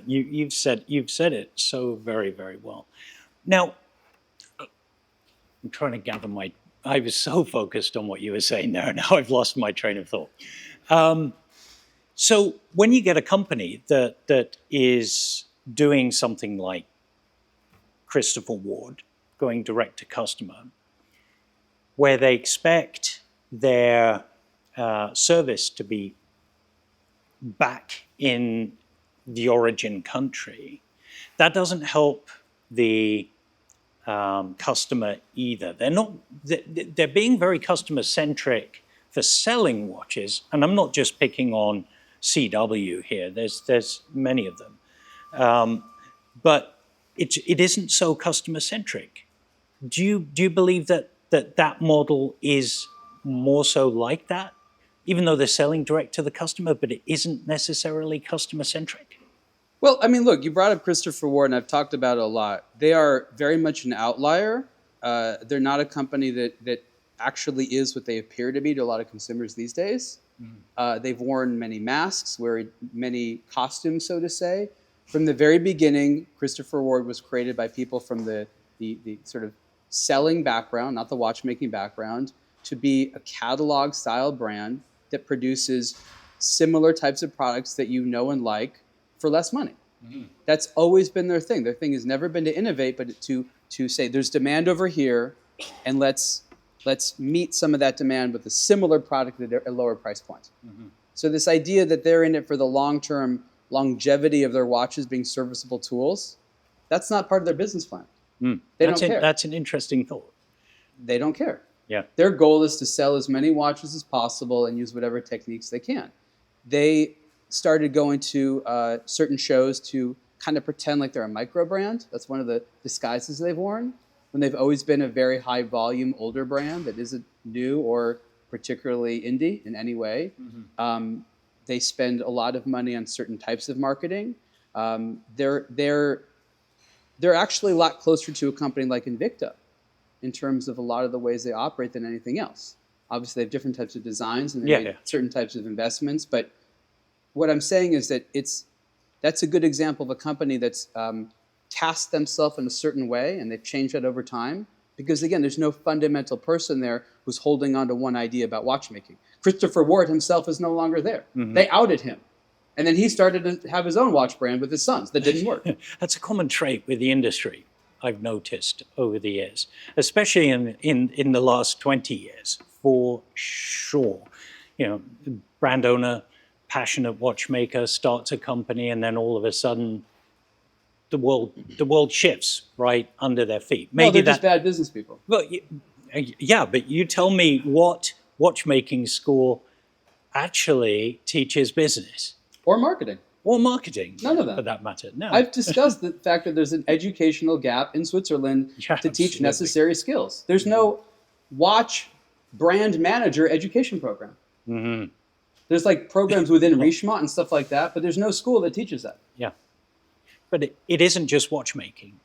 B: You've said it so very, very well. Now, I'm trying to gather I was so focused on what you were saying there. Now I've lost my train of thought. So when you get a company that is doing something like Christopher Ward, going direct to customer, where they expect their service to be back in the origin country, that doesn't help the customer either. They're being very customer centric for selling watches, and I'm not just picking on CW here. There's many of them, but it isn't so customer centric. Do you believe that model is more so like that, even though they're selling direct to the customer, but it isn't necessarily customer centric?
A: Well, I mean, look, you brought up Christopher Ward, and I've talked about it a lot. They are very much an outlier. They're not a company that actually is what they appear to be to a lot of consumers these days. They've worn many masks, wear many costumes, so to say. From the very beginning, Christopher Ward was created by people from the sort of selling background, not the watchmaking background, to be a catalog style brand that produces similar types of products that you know and like for less money. That's always been their thing. Their thing has never been to innovate, but to say there's demand over here, and let's meet some of that demand with a similar product at a lower price point. So this idea that they're in it for the long-term longevity of their watches being serviceable tools, that's not part of their business plan. They don't care.
B: That's an interesting thought.
A: They don't care.
B: Yeah.
A: Their goal is to sell as many watches as possible and use whatever techniques they can. They started going to certain shows to kind of pretend like they're a micro brand. That's one of the disguises they've worn, when they've always been a very high volume older brand that isn't new or particularly indie in any way. They spend a lot of money on certain types of marketing. They're actually a lot closer to a company like Invicta in terms of a lot of the ways they operate than anything else. Obviously, they have different types of designs and they make certain types of investments. But what I'm saying is that that's a good example of a company that's cast themselves in a certain way, and they've changed that over time. Because again, there's no fundamental person there who's holding on to one idea about watchmaking. Christopher Ward himself is no longer there. They outed him. And then he started to have his own watch brand with his sons that didn't work.
B: That's a common trait with the industry, I've noticed over the years, especially in the last 20 years, for sure. You know, brand owner, passionate watchmaker, starts a company, and then all of a sudden the world shifts right under their feet.
A: Maybe they're just bad business people.
B: Well, yeah, but you tell me what watchmaking school actually teaches business.
A: Or marketing.
B: Or marketing.
A: None of that.
B: For that matter. No.
A: I've discussed the fact that there's an educational gap in Switzerland to teach necessary skills. There's no watch brand manager education program. There's like programs within Richemont and stuff like that, but there's no school that teaches that.
B: Yeah. But it isn't just watchmaking.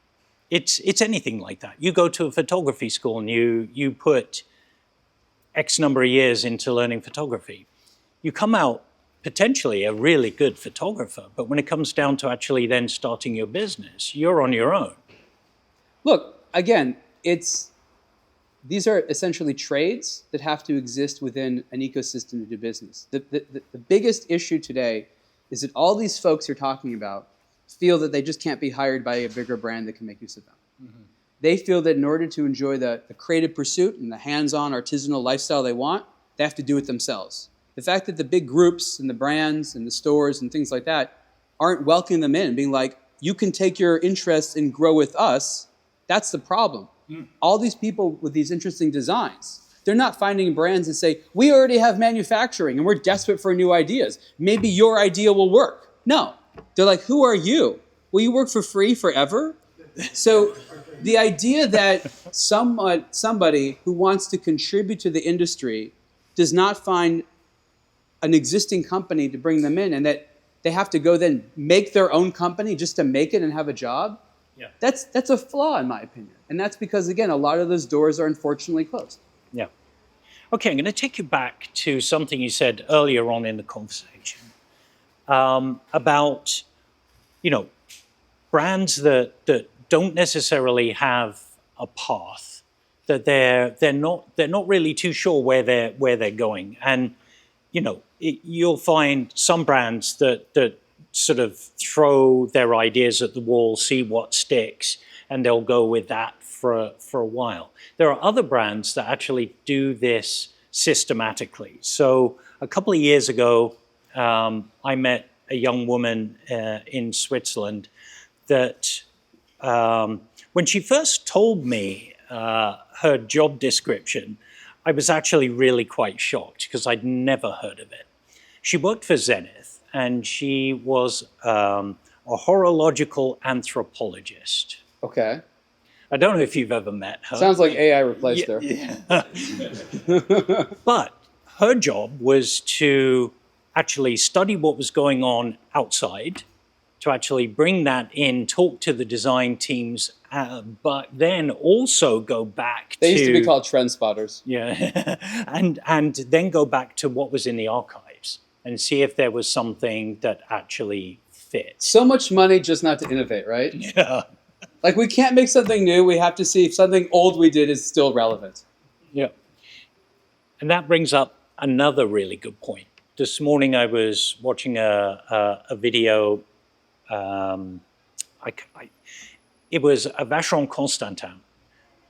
B: It's anything like that. You go to a photography school and you put X number of years into learning photography. You come out potentially a really good photographer, but when it comes down to actually then starting your business, you're on your own.
A: Look, again, these are essentially trades that have to exist within an ecosystem to do business. The biggest issue today is that all these folks you're talking about feel that they just can't be hired by a bigger brand that can make use of them. They feel that in order to enjoy the creative pursuit and the hands-on artisanal lifestyle they want, they have to do it themselves. The fact that the big groups and the brands and the stores and things like that aren't welcoming them in, being like, you can take your interests and grow with us, that's the problem. All these people with these interesting designs, they're not finding brands that say, we already have manufacturing and we're desperate for new ideas. Maybe your idea will work. No. They're like, who are you? Will you work for free forever? So the idea that somebody who wants to contribute to the industry does not find an existing company to bring them in, and that they have to go then make their own company just to make it and have a job, that's a flaw in my opinion. And that's because, again, a lot of those doors are unfortunately closed.
B: Yeah. Okay, I'm going to take you back to something you said earlier on in the conversation about, brands that don't necessarily have a path, that they're not really too sure where they're going. And you'll find some brands that sort of throw their ideas at the wall, see what sticks, and they'll go with that for a while. There are other brands that actually do this systematically. So a couple of years ago, I met a young woman in Switzerland that when she first told me her job description, I was actually really quite shocked because I'd never heard of it. She worked for Zenith, and she was a horological anthropologist.
A: Okay.
B: I don't know if you've ever met her.
A: Sounds like AI replaced her.
B: Yeah. But her job was to actually study what was going on outside, to actually bring that in, talk to the design teams but then also go back
A: They used to be called trend spotters.
B: yeah, and then go back to what was in the archives and see if there was something that actually fit.
A: So much money just not to innovate, right?
B: Yeah,
A: Like we can't make something new. We have to see if something old we did is still relevant.
B: yeah. And that brings up another really good point. This morning I was watching a video. It was a Vacheron Constantin,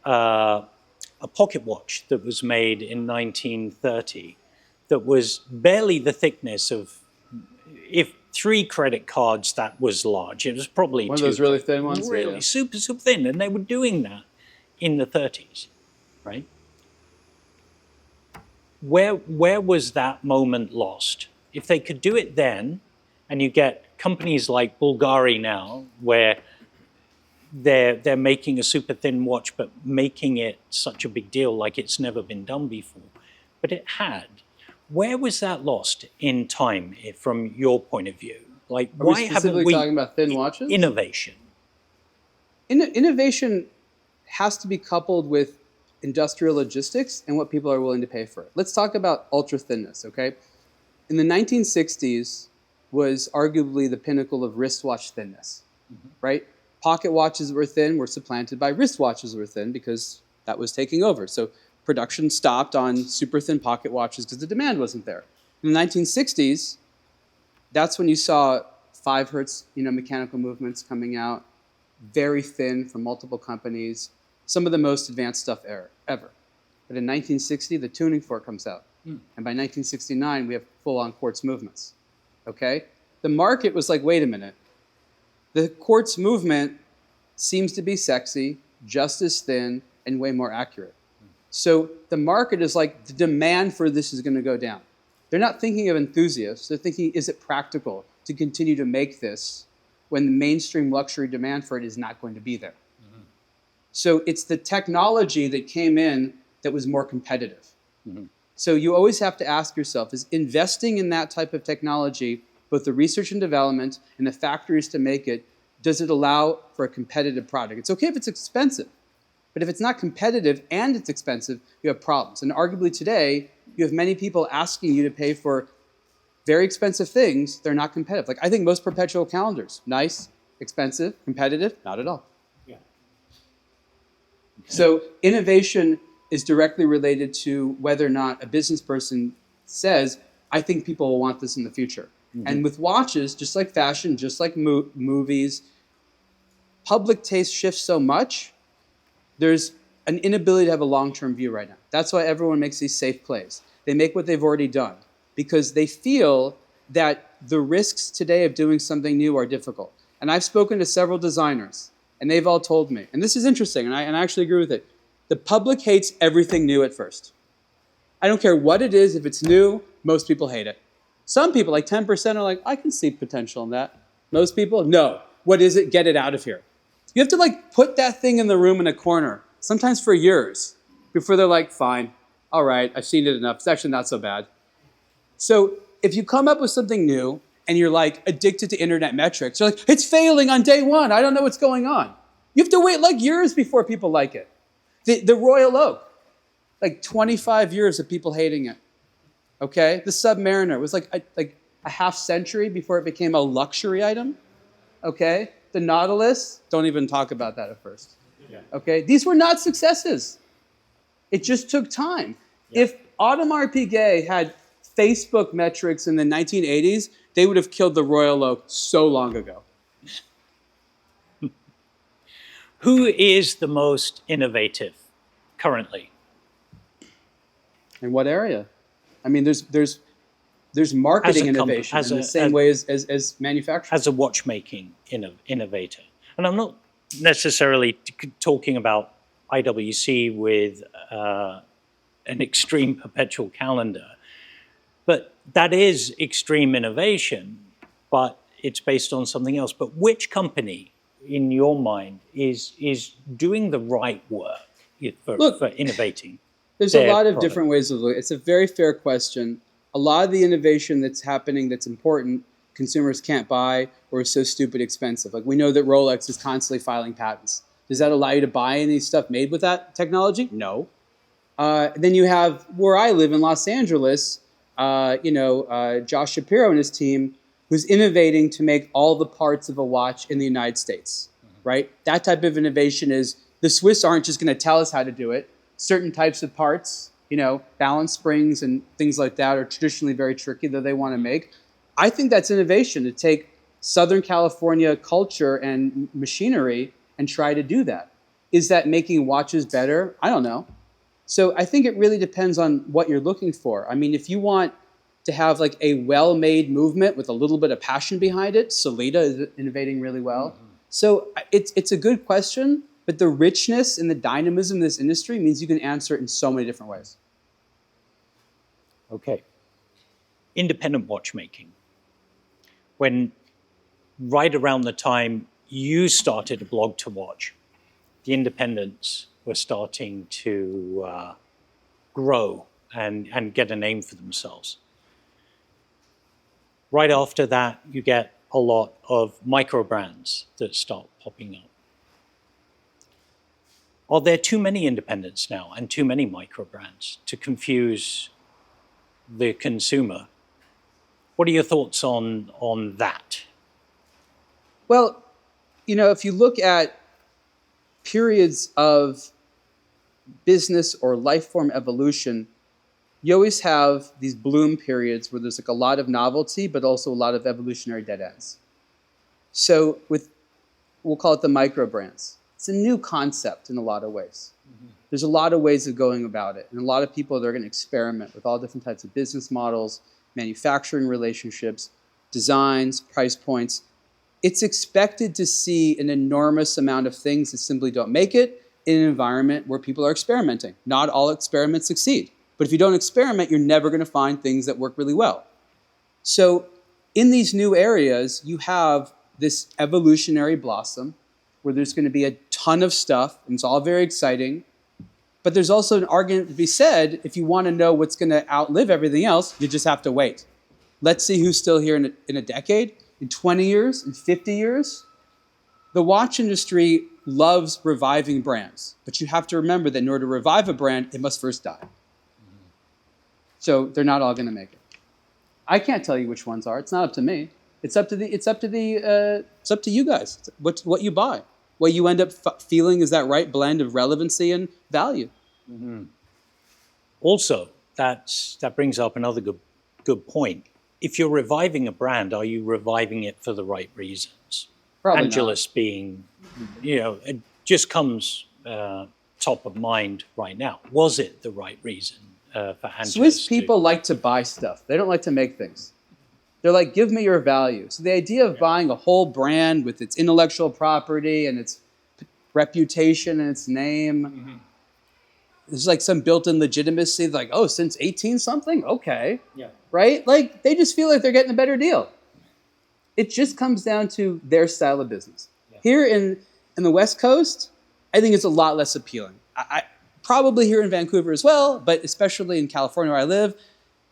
B: a pocket watch that was made in 1930 that was barely the thickness of, if 3 credit cards, that was large. It was probably
A: One of
B: 2
A: those really thin ones?
B: really
A: Yeah.
B: super thin, and they were doing that in the 30s, right? Where was that moment lost? If they could do it then, and you get companies like Bulgari now, where they're making a super thin watch, but making it such a big deal, like it's never been done before. But it had. Where was that lost in time, from your point of view? Like,
A: Are we
B: why haven't
A: specifically
B: we
A: talking about thin watches?
B: innovation?
A: Innovation has to be coupled with industrial logistics and what people are willing to pay for it. Let's talk about ultra thinness, okay? In the 1960s was arguably the pinnacle of wristwatch thinness, right? Pocket watches that were thin were supplanted by wristwatches that were thin because that was taking over. So production stopped on super thin pocket watches because the demand wasn't there. In the 1960s, that's when you saw 5 hertz, mechanical movements coming out, very thin from multiple companies, some of the most advanced stuff ever. But in 1960, the tuning fork comes out. And by 1969, we have full-on quartz movements, okay? The market was like, wait a minute. The quartz movement seems to be sexy, just as thin, and way more accurate. So the market is like, the demand for this is going to go down. They're not thinking of enthusiasts. They're thinking, is it practical to continue to make this when the mainstream luxury demand for it is not going to be there? So it's the technology that came in that was more competitive. So you always have to ask yourself, is investing in that type of technology, both the research and development and the factories to make it, does it allow for a competitive product? It's okay if it's expensive, but if it's not competitive and it's expensive, you have problems. And arguably today, you have many people asking you to pay for very expensive things. They're not competitive. Like I think most perpetual calendars, nice, expensive, competitive, not at all. So innovation is directly related to whether or not a business person says, I think people will want this in the future. And with watches, just like fashion, just like movies, public taste shifts so much, there's an inability to have a long-term view right now. That's why everyone makes these safe plays. They make what they've already done because they feel that the risks today of doing something new are difficult. And I've spoken to several designers, and they've all told me, and this is interesting, and I actually agree with it, the public hates everything new at first. I don't care what it is, if it's new, most people hate it. Some people, like 10%, are like, I can see potential in that. Most people, no. What is it? Get it out of here. You have to put that thing in the room in a corner, sometimes for years, before they're like, fine, all right, I've seen it enough. It's actually not so bad. So if you come up with something new, and you're addicted to internet metrics, you're like, it's failing on day 1. I don't know what's going on. You have to wait years before people like it. The Royal Oak, 25 years of people hating it. Okay? The Submariner was like a half century before it became a luxury item. Okay? The Nautilus, don't even talk about that at first. Okay? These were not successes. It just took time. If Audemars Piguet had Facebook metrics in the 1980s, they would have killed the Royal Oak so long ago.
B: Who is the most innovative currently?
A: In what area? I mean, there's marketing innovation in the same way as manufacturing.
B: As a watchmaking innovator. And I'm not necessarily talking about IWC with an extreme perpetual calendar, but that is extreme innovation, but it's based on something else. But which company, in your mind, is doing the right work for innovating?
A: There's a lot of different ways of looking. It's a very fair question. A lot of the innovation that's happening that's important, consumers can't buy or is so stupid expensive. We know that Rolex is constantly filing patents. Does that allow you to buy any stuff made with that technology? No. Then you have where I live in Los Angeles, Josh Shapiro and his team, who's innovating to make all the parts of a watch in the United States, right? That type of innovation is, the Swiss aren't just going to tell us how to do it. Certain types of parts, balance springs and things like that are traditionally very tricky that they want to make. I think that's innovation, to take Southern California culture and machinery and try to do that. Is that making watches better? I don't know. So I think it really depends on what you're looking for. I mean, if you want to have like a well-made movement with a little bit of passion behind it, Solita is innovating really well. Mm-hmm. So it's a good question, but the richness and the dynamism of this industry means you can answer it in so many different ways.
B: Okay. Independent watchmaking. When right around the time you started a blog to watch, the independents were starting to grow and get a name for themselves. Right after that, you get a lot of micro brands that start popping up. Are there too many independents now and too many micro brands to confuse the consumer? What are your thoughts on that?
A: Well, if you look at periods of business or life form evolution, you always have these bloom periods where there's like a lot of novelty, but also a lot of evolutionary dead ends. So we'll call it the micro brands. It's a new concept in a lot of ways. Mm-hmm. There's a lot of ways of going about it. And a lot of people, they're going to experiment with all different types of business models, manufacturing relationships, designs, price points. It's expected to see an enormous amount of things that simply don't make it in an environment where people are experimenting. Not all experiments succeed. But if you don't experiment, you're never going to find things that work really well. So in these new areas, you have this evolutionary blossom where there's going to be a ton of stuff, and it's all very exciting. But there's also an argument to be said, if you want to know what's going to outlive everything else, you just have to wait. Let's see who's still here in a decade, in 20 years, in 50 years. The watch industry loves reviving brands, but you have to remember that in order to revive a brand, it must first die. So they're not all going to make it. I can't tell you which ones are. It's not up to me. It's up to you guys. It's what you buy, what you end up feeling is that right blend of relevancy and value.
B: Mm-hmm. Also, that brings up another good point. If you're reviving a brand, are you reviving it for the right reasons?
A: Probably
B: Angelus
A: not.
B: Being, it just comes top of mind right now. Was it the right reason for Angelus?
A: Swiss people like to buy stuff. They don't like to make things. They're like, give me your value. So the idea of buying a whole brand with its intellectual property and its reputation and its name, there's like some built-in legitimacy, like, oh, since 18-something? Okay. Yeah. Right? Like, they just feel like they're getting a better deal. It just comes down to their style of business. Yeah. Here in the West Coast, I think it's a lot less appealing. I probably here in Vancouver as well, but especially in California where I live,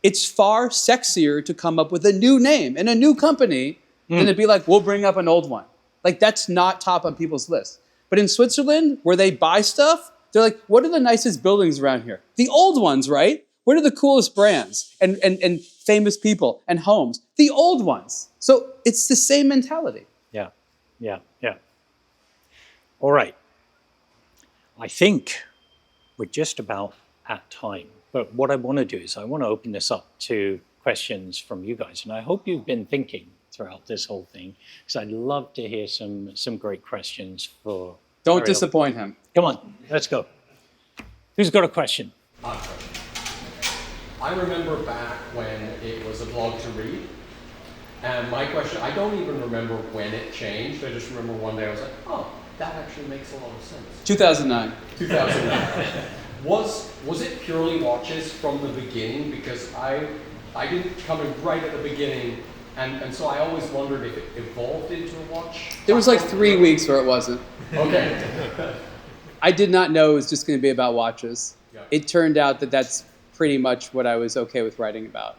A: it's far sexier to come up with a new name and a new company than to be like, we'll bring up an old one. Like, that's not top on people's list. But in Switzerland, where they buy stuff, they're like, what are the nicest buildings around here? The old ones, right? What are the coolest brands and famous people and homes? The old ones. So it's the same mentality.
B: Yeah. All right. I think we're just about at time. But what I want to do is I want to open this up to questions from you guys. And I hope you've been thinking throughout this whole thing, because I'd love to hear some great questions for
A: Don't
B: Ariel.
A: disappoint him.
B: Come on, let's go. Who's got a question?
D: I remember back when it was a blog to read. And my question, I don't even remember when it changed. I just remember one day I was like, oh, that actually makes a lot of sense.
A: 2009.
D: 2009. Was it purely watches from the beginning? Because I didn't come in right at the beginning, and so I always wondered if it evolved into a watch.
A: There was like 3 weeks where it wasn't.
D: Okay.
A: I did not know it was just going to be about watches.
D: Yeah.
A: It turned out that that's pretty much what I was okay with writing about.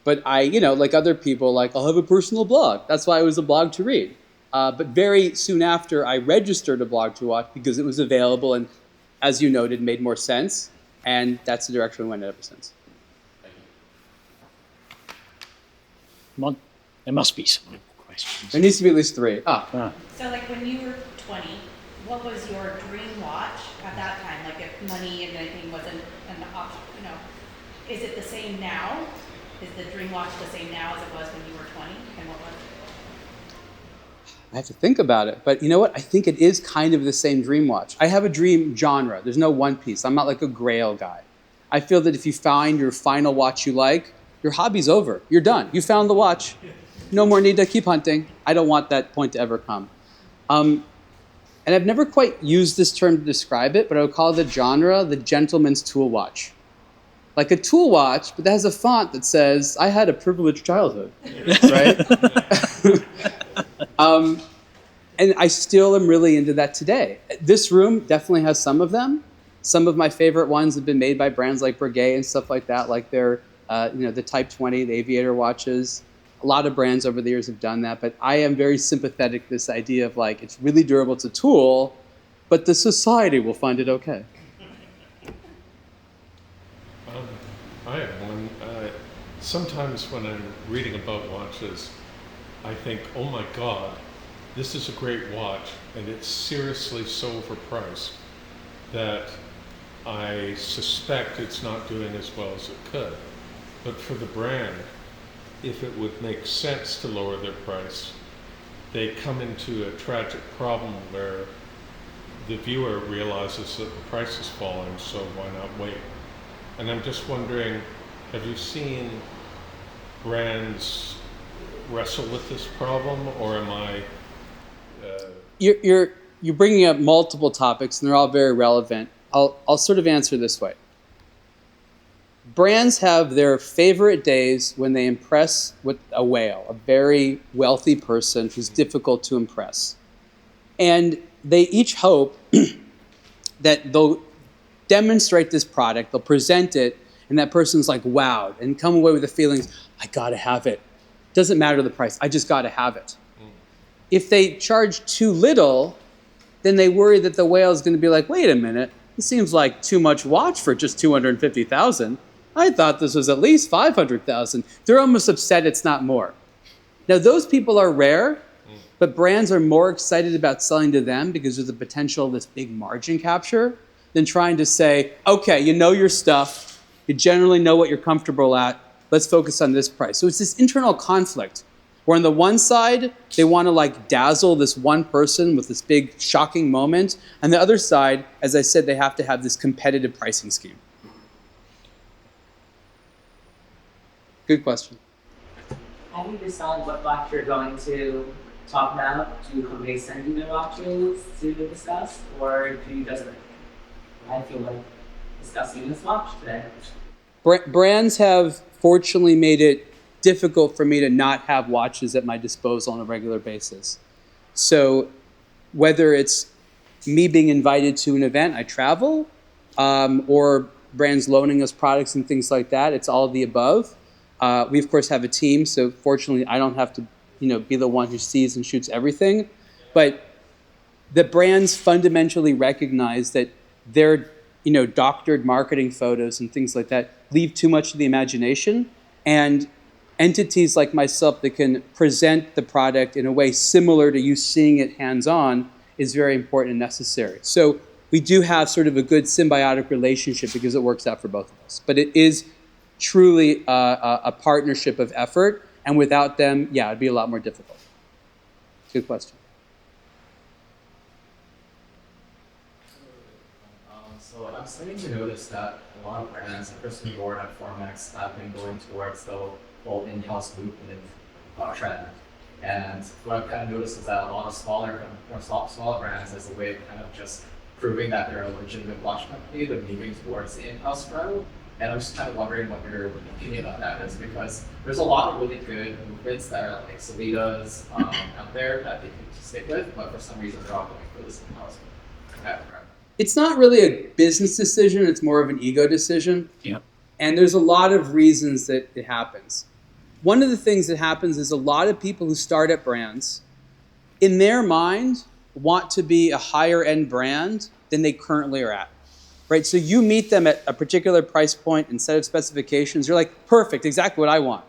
A: But I, like other people, like, I'll have a personal blog. That's why it was a blog to read. But very soon after, I registered a blog to watch because it was available and, as you noted, made more sense. And that's the direction we went ever since.
B: Come on. There must be some more questions.
A: There needs to be at least 3.
F: So like when you were 20, what was your dream watch at that time? Like if money and anything wasn't an option, is it the same now? Is the dream watch the same now as it was when you were 20? And what was it?
A: I have to think about it. But you know what? I think it is kind of the same dream watch. I have a dream genre. There's no one piece. I'm not like a grail guy. I feel that if you find your final watch you like, your hobby's over. You're done. You found the watch. No more need to keep hunting. I don't want that point to ever come. And I've never quite used this term to describe it, but I would call the genre the gentleman's tool watch. Like a tool watch, but that has a font that says, I had a privileged childhood, right? And I still am really into that today. This room definitely has some of them. Some of my favorite ones have been made by brands like Breguet and stuff like that, like their, the Type 20, the aviator watches. A lot of brands over the years have done that, but I am very sympathetic to this idea of like, it's really durable, it's a tool, but the society will find it okay.
G: I have one. Sometimes when I'm reading about watches, I think, oh my God, this is a great watch, and it's seriously so overpriced that I suspect it's not doing as well as it could. But for the brand, if it would make sense to lower their price, they come into a tragic problem where the viewer realizes that the price is falling, so why not wait? And I'm just wondering, have you seen brands wrestle with this problem, or am I...
A: You're bringing up multiple topics, and they're all very relevant. I'll sort of answer this way. Brands have their favorite days when they impress with a whale, a very wealthy person who's difficult to impress. And they each hope that they'll demonstrate this product, they'll present it, and that person's like wowed and come away with the feelings, I gotta have it. Doesn't matter the price, I just gotta have it. If they charge too little, then they worry that the whale is gonna be like, wait a minute, it seems like too much watch for just $250,000. I thought this was at least $500,000. They're almost upset it's not more. Now those people are rare, but brands are more excited about selling to them because there's the potential of this big margin capture than trying to say, okay, you know your stuff, you generally know what you're comfortable at, let's focus on this price. So it's this internal conflict where on the one side, they want to like dazzle this one person with this big shocking moment. On the other side, as I said, they have to have this competitive pricing scheme. Good question.
H: Have you decided what watch you're going to talk about? Do companies send you their watches to discuss, or do you just, I feel like, discussing this watch today?
A: Brands have fortunately made it difficult for me to not have watches at my disposal on a regular basis. So whether it's me being invited to an event, I travel, or brands loaning us products and things like that, it's all of the above. We of course have a team, so fortunately I don't have to, be the one who sees and shoots everything. But the brands fundamentally recognize that their, doctored marketing photos and things like that leave too much to the imagination, and entities like myself that can present the product in a way similar to you seeing it hands-on is very important and necessary. So we do have sort of a good symbiotic relationship because it works out for both of us. But it is truly a partnership of effort, and without them, it'd be a lot more difficult. Good question.
I: So I'm starting to notice that a lot of brands, especially Lord and Formex, have been going towards the whole in-house movement trend. And what I've kind of noticed is that a lot of smaller brands, as a way of kind of just proving that they're a legitimate watch company, they're moving towards the in-house route. And I'm just kind of wondering what your opinion on that is, because there's a lot of really good movements that are like Solitas out there that they can stick with, but for some reason they're all going for this in-house background.
A: It's not really a business decision, it's more of an ego decision.
B: Yeah.
A: And there's a lot of reasons that it happens. One of the things that happens is a lot of people who start at brands in their mind, want to be a higher end brand than they currently are at, right? So you meet them at a particular price point and set of specifications. You're like, perfect, exactly what I want.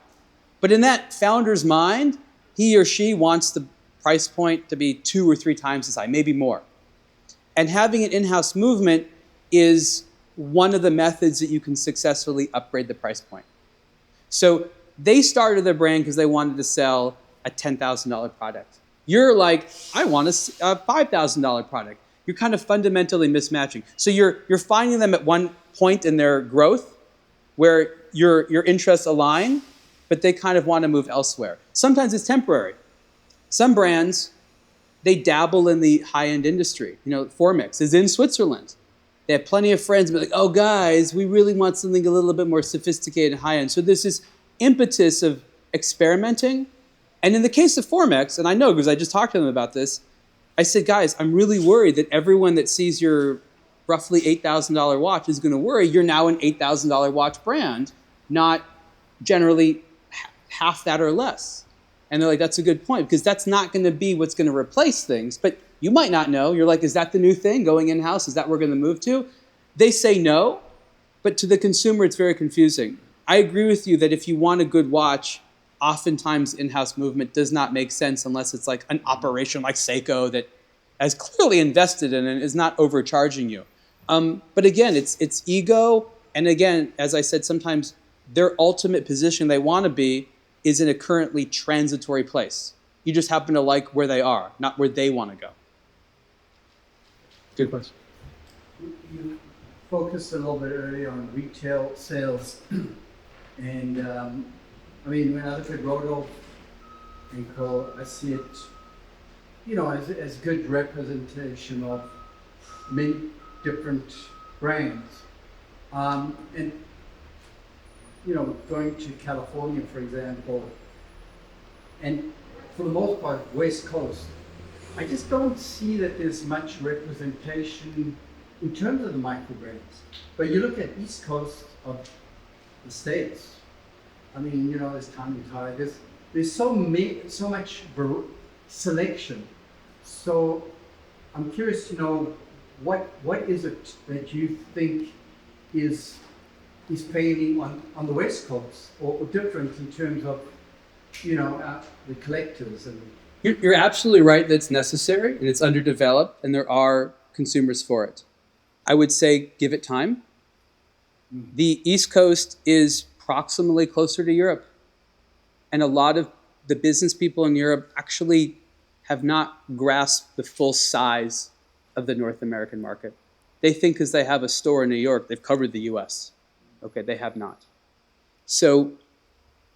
A: But in that founder's mind, he or she wants the price point to be 2 or 3 times as high, maybe more. And having an in-house movement is one of the methods that you can successfully upgrade the price point. So they started their brand because they wanted to sell a $10,000 product. You're like, I want a $5,000 product. You're kind of fundamentally mismatching. So you're finding them at one point in their growth where your interests align, but they kind of want to move elsewhere. Sometimes it's temporary. Some brands, they dabble in the high-end industry. You know, Formix is in Switzerland. They have plenty of friends be like, oh, guys, we really want something a little bit more sophisticated and high-end. So there's this impetus of experimenting. And in the case of Formix, and I know because I just talked to them about this, I said, guys, I'm really worried that everyone that sees your roughly $8,000 watch is going to worry you're now an $8,000 watch brand, not generally half that or less. And they're like, that's a good point, because that's not going to be what's going to replace things. But you might not know. You're like, is that the new thing going in-house? Is that what we're going to move to? They say no, but to the consumer, it's very confusing. I agree with you that if you want a good watch, oftentimes in-house movement does not make sense unless it's like an operation like Seiko that has clearly invested in it and is not overcharging you. But again, it's ego. And again, as I said, sometimes their ultimate position they want to be is in a currently transitory place. You just happen to like where they are, not where they want to go. Good question.
J: You focused a little bit earlier on retail sales. And I mean, when I look at Roldorf and Co., I see it, you know, as good representation of many different brands. And you know, going to California, for example, and for the most part, West Coast, I just don't see that there's much representation in terms of the micro brands. But you look at East Coast of the States, I mean, you know, there's Tommy High, there's so much selection. So I'm curious to know what is it that you think is failing on the West Coast or different in terms of, you know, the collectors? And
A: You're absolutely right that it's necessary and it's underdeveloped and there are consumers for it. I would say give it time. The East Coast is proximally closer to Europe. And a lot of the business people in Europe actually have not grasped the full size of the North American market. They think because they have a store in New York, they've covered the US. Okay, they have not. So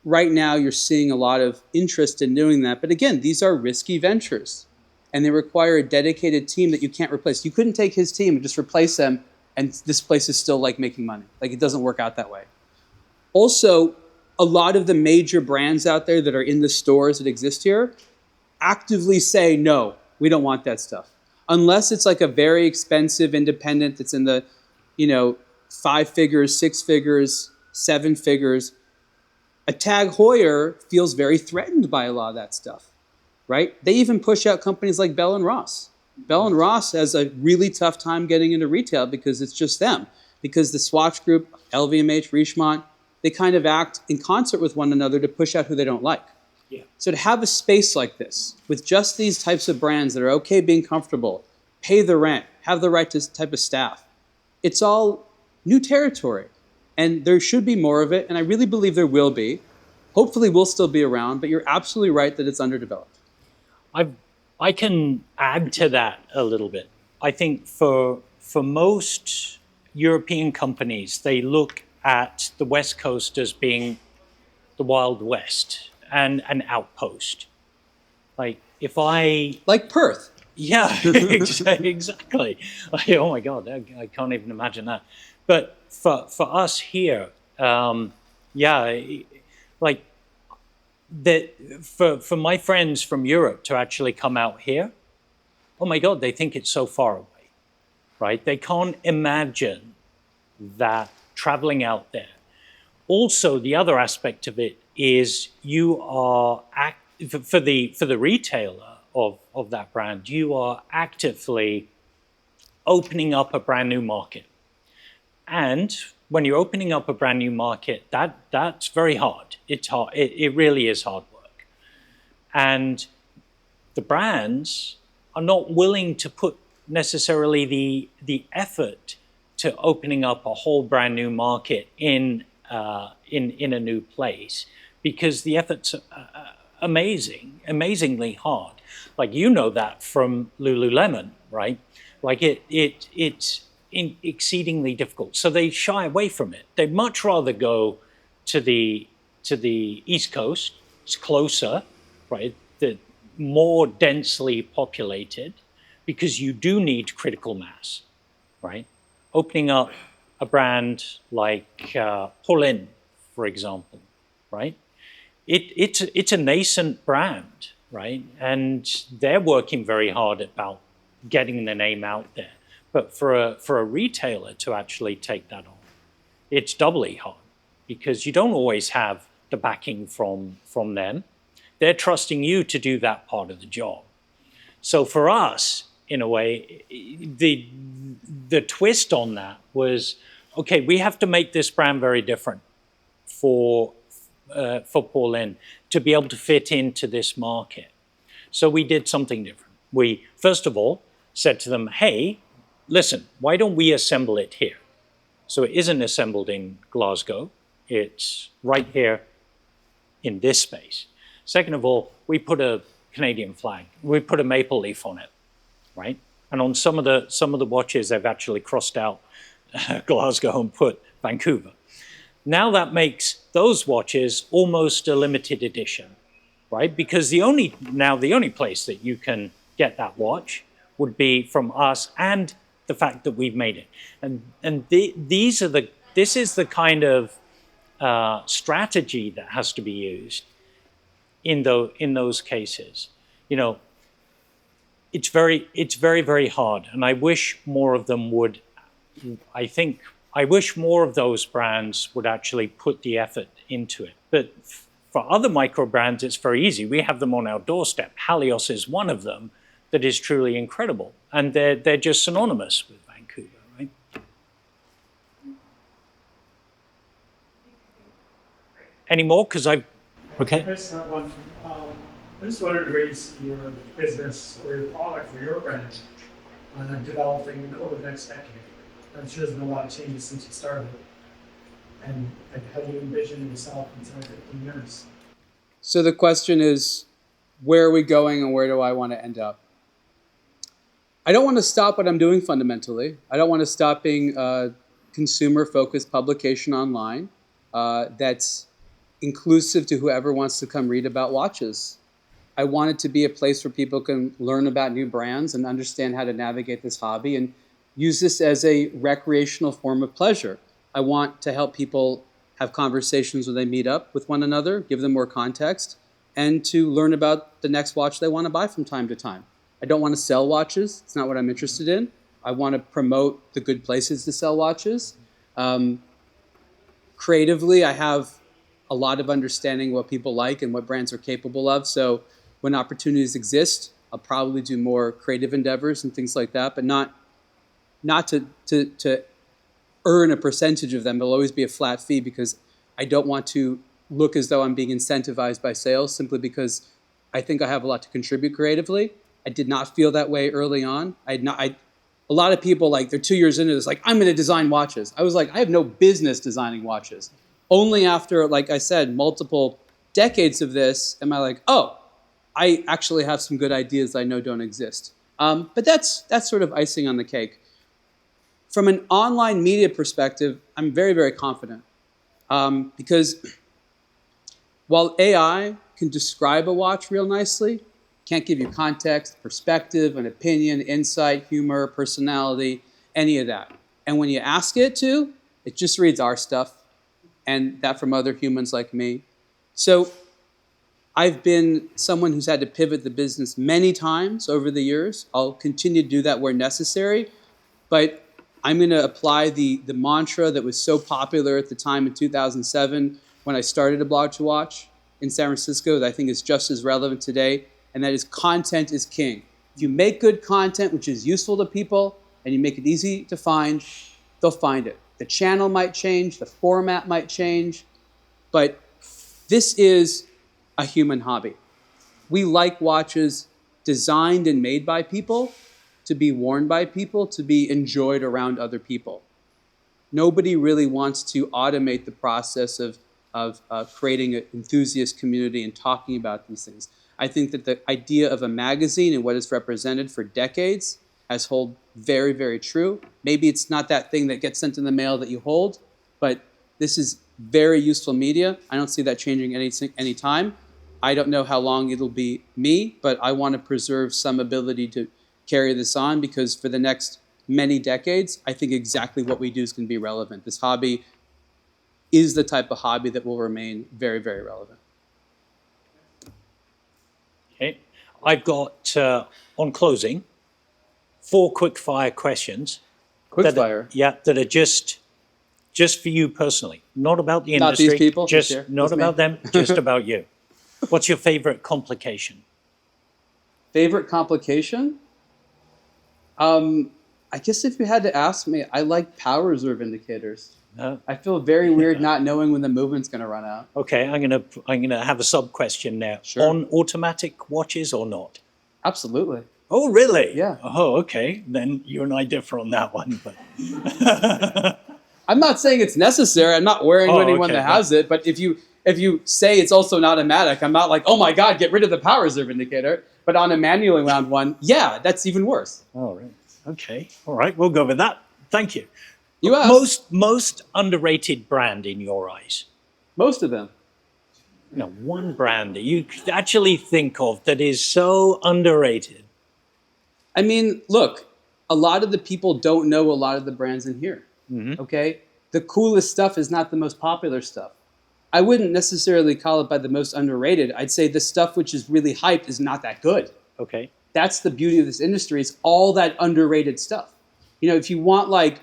A: right now you're seeing a lot of interest in doing that. But again, these are risky ventures and they require a dedicated team that you can't replace. You couldn't take his team and just replace them and this place is still like making money. Like it doesn't work out that way. Also, a lot of the major brands out there that are in the stores that exist here actively say, no, we don't want that stuff. Unless it's like a very expensive independent that's in the, you know, 5 figures, 6 figures, 7 figures. A Tag Heuer feels very threatened by a lot of that stuff, right? They even push out companies like Bell & Ross. Bell & Ross has a really tough time getting into retail because it's just them. Because the Swatch Group, LVMH, Richemont, they kind of act in concert with one another to push out who they don't like.
B: Yeah.
A: So to have a space like this, with just these types of brands that are okay being comfortable, pay the rent, have the right type of staff, it's all new territory. And there should be more of it, and I really believe there will be. Hopefully we'll still be around, but you're absolutely right that it's underdeveloped.
B: I can add to that a little bit. I think for most European companies, they look at the West Coast as being the Wild West and an outpost. Like
A: Like Perth.
B: Yeah, exactly. Like, oh my God, I can't even imagine that. But for us here, yeah, like for my friends from Europe to actually come out here, oh my God, they think it's so far away, right? They can't imagine that traveling out there. Also, the other aspect of it is you are for the retailer of that brand, you are actively opening up a brand new market. And when you're opening up a brand new market, that's very hard. It's hard. It really is hard work. And the brands are not willing to put necessarily the effort to opening up a whole brand new market in a new place, because the effort's amazingly hard. Like, you know that from Lululemon, right? Like it's exceedingly difficult. So they shy away from it. They'd much rather go to the East Coast. It's closer, right? The more densely populated, because you do need critical mass, right? Opening up a brand like Pauline, for example, right? It's a nascent brand, right? And they're working very hard about getting the name out there. But for a retailer to actually take that on, it's doubly hard, because you don't always have the backing from them. They're trusting you to do that part of the job. So for us, in a way, the twist on that was, okay, we have to make this brand very different for Pauline to be able to fit into this market. So we did something different. We, first of all, said to them, hey, listen, why don't we assemble it here? So it isn't assembled in Glasgow. It's right here in this space. Second of all, we put a Canadian flag. We put a maple leaf on it, right? And on some of the watches, they've actually crossed out Glasgow and put Vancouver. Now that makes those watches almost a limited edition, right? Because the only place that you can get that watch would be from us, and the fact that we've made it. And this is the kind of strategy that has to be used in those cases. You know, it's very, very hard. And I wish more of them would, I wish more of those brands would actually put the effort into it. But for other micro brands, it's very easy. We have them on our doorstep. Halios is one of them that is truly incredible. And they're just synonymous with Vancouver, right? Any more? Because okay.
E: I just have one. I just wanted to raise your business or your product or your brand developing over the next decade. I'm sure there's been a lot of changes since you started. And how do you envision yourself in 10 or 15 years?
A: So the question is, where are we going and where do I want to end up? I don't want to stop what I'm doing fundamentally. I don't want to stop being a consumer-focused publication online that's inclusive to whoever wants to come read about watches. I want it to be a place where people can learn about new brands and understand how to navigate this hobby and use this as a recreational form of pleasure. I want to help people have conversations when they meet up with one another, give them more context, and to learn about the next watch they want to buy from time to time. I don't want to sell watches. It's not what I'm interested in. I want to promote the good places to sell watches. Creatively, I have a lot of understanding what people like and what brands are capable of. So when opportunities exist, I'll probably do more creative endeavors and things like that, but not to earn a percentage of them. There'll always be a flat fee, because I don't want to look as though I'm being incentivized by sales, simply because I think I have a lot to contribute creatively. I did not feel that way early on. A lot of people, like, they're 2 years into this, like, I'm going to design watches. I was like, I have no business designing watches. Only after, like I said, multiple decades of this am I like, oh, I actually have some good ideas I know don't exist. But that's sort of icing on the cake. From an online media perspective, I'm very, very confident. Because while AI can describe a watch real nicely, can't give you context, perspective, an opinion, insight, humor, personality, any of that. And when you ask it to, it just reads our stuff, and that from other humans like me. So I've been someone who's had to pivot the business many times over the years. I'll continue to do that where necessary, but I'm going to apply the mantra that was so popular at the time in 2007 when I started A Blog to Watch in San Francisco that I think is just as relevant today, and that is content is king. If you make good content, which is useful to people, and you make it easy to find, they'll find it. The channel might change, the format might change, but this is a human hobby. We like watches designed and made by people, to be worn by people, to be enjoyed around other people. Nobody really wants to automate the process of creating an enthusiast community and talking about these things. I think that the idea of a magazine and what it's represented for decades has held very, very true. Maybe it's not that thing that gets sent in the mail that you hold, but this is very useful media. I don't see that changing any time. I don't know how long it'll be me, but I want to preserve some ability to carry this on, because for the next many decades, I think exactly what we do is going to be relevant. This hobby is the type of hobby that will remain very, very relevant.
B: Okay. I've got, on closing, 4 quick fire questions.
A: Quick fire?
B: That are just for you personally. Not about the industry.
A: Not these people?
B: Just,
A: Here,
B: not about them, just about you. What's your favorite complication?
A: Favorite complication? I guess if you had to ask me, I like power reserve indicators. I feel very weird not knowing when the movement's going to run out.
B: Okay, I'm gonna have a sub question now.
A: Sure.
B: On automatic watches or not?
A: Absolutely.
B: Oh, really?
A: Yeah.
B: Oh, okay. Then you and I differ on that one. But
A: I'm not saying it's necessary. I'm not wearing anyone
B: okay,
A: that has it. But if you say it's also an automatic, I'm not like, oh my God, get rid of the power reserve indicator. But on a manually wound one, yeah, that's even worse.
B: all right. Okay. All right. We'll go with that. Thank you.
A: You asked.
B: Most underrated brand in your eyes?
A: Most of them.
B: You know, one brand that you could actually think of that is so underrated.
A: I mean, look, a lot of the people don't know a lot of the brands in here.
B: Mm-hmm.
A: Okay? The coolest stuff is not the most popular stuff. I wouldn't necessarily call it by the most underrated. I'd say the stuff which is really hyped is not that good.
B: Okay.
A: That's the beauty of this industry, is all that underrated stuff. You know, if you want like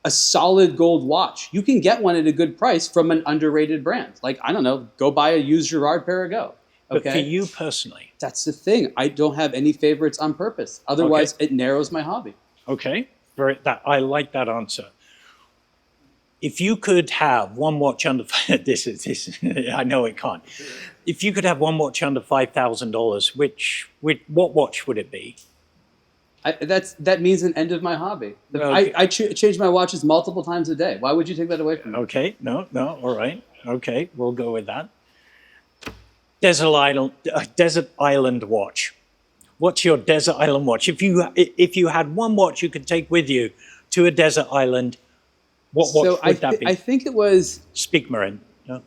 A: a solid gold watch, you can get one at a good price from an underrated brand. Like, I don't know, go buy a used Girard Perregaux. Okay?
B: But for you personally?
A: That's the thing. I don't have any favorites on purpose. Otherwise, it narrows my hobby.
B: Okay. I like that answer. If you could have one watch under this, I know it can't. If you could have one watch under $5,000, what watch would it be?
A: That means an end of my hobby.
B: Okay.
A: I change my watches multiple times a day. Why would you take that away from me?
B: Okay, no, all right. Okay, we'll go with that. Desert Island watch. What's your desert island watch? If you had one watch you could take with you to a desert island, what watch would that be?
A: I think it was
B: Spiegmarin. No?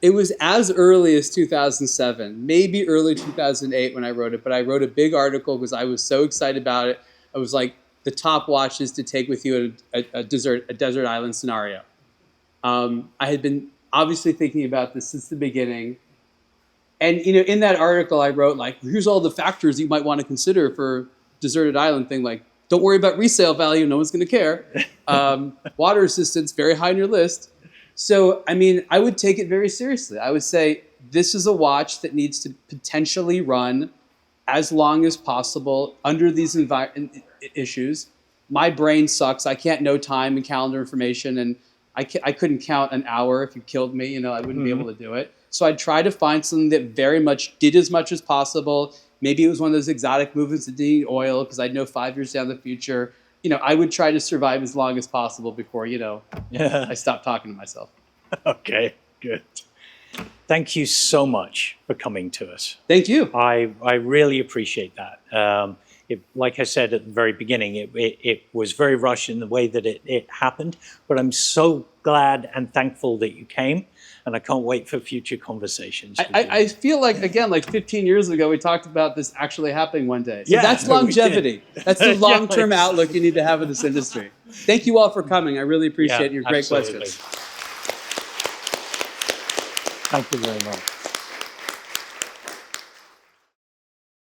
A: It was as early as 2007, maybe early 2008 when I wrote it. But I wrote a big article because I was so excited about it. I was like, the top watches to take with you at a desert island scenario. I had been obviously thinking about this since the beginning. And in that article, I wrote like, here's all the factors you might want to consider for deserted island thing. Like, don't worry about resale value. No one's going to care. Water resistance, very high on your list. So, I mean, I would take it very seriously. I would say this is a watch that needs to potentially run as long as possible under these issues. My brain sucks. I can't know time and calendar information, and I couldn't count an hour. If you killed me, I wouldn't be able to do it. So I'd try to find something that very much did as much as possible. Maybe it was one of those exotic movements that didn't need oil because I'd know 5 years down the future. I would try to survive as long as possible before, I stopped talking to myself.
B: Okay, good. Thank you so much for coming to us.
A: Thank you.
B: I really appreciate that. Like I said at the very beginning, it was very rushed in the way that it happened, but I'm so glad and thankful that you came, and I can't wait for future conversations.
A: I feel like, again, like 15 years ago, we talked about this actually happening one day. So that's longevity. That's the long-term outlook you need to have in this industry. Thank you all for coming. I really appreciate your great questions.
B: Thank you very much.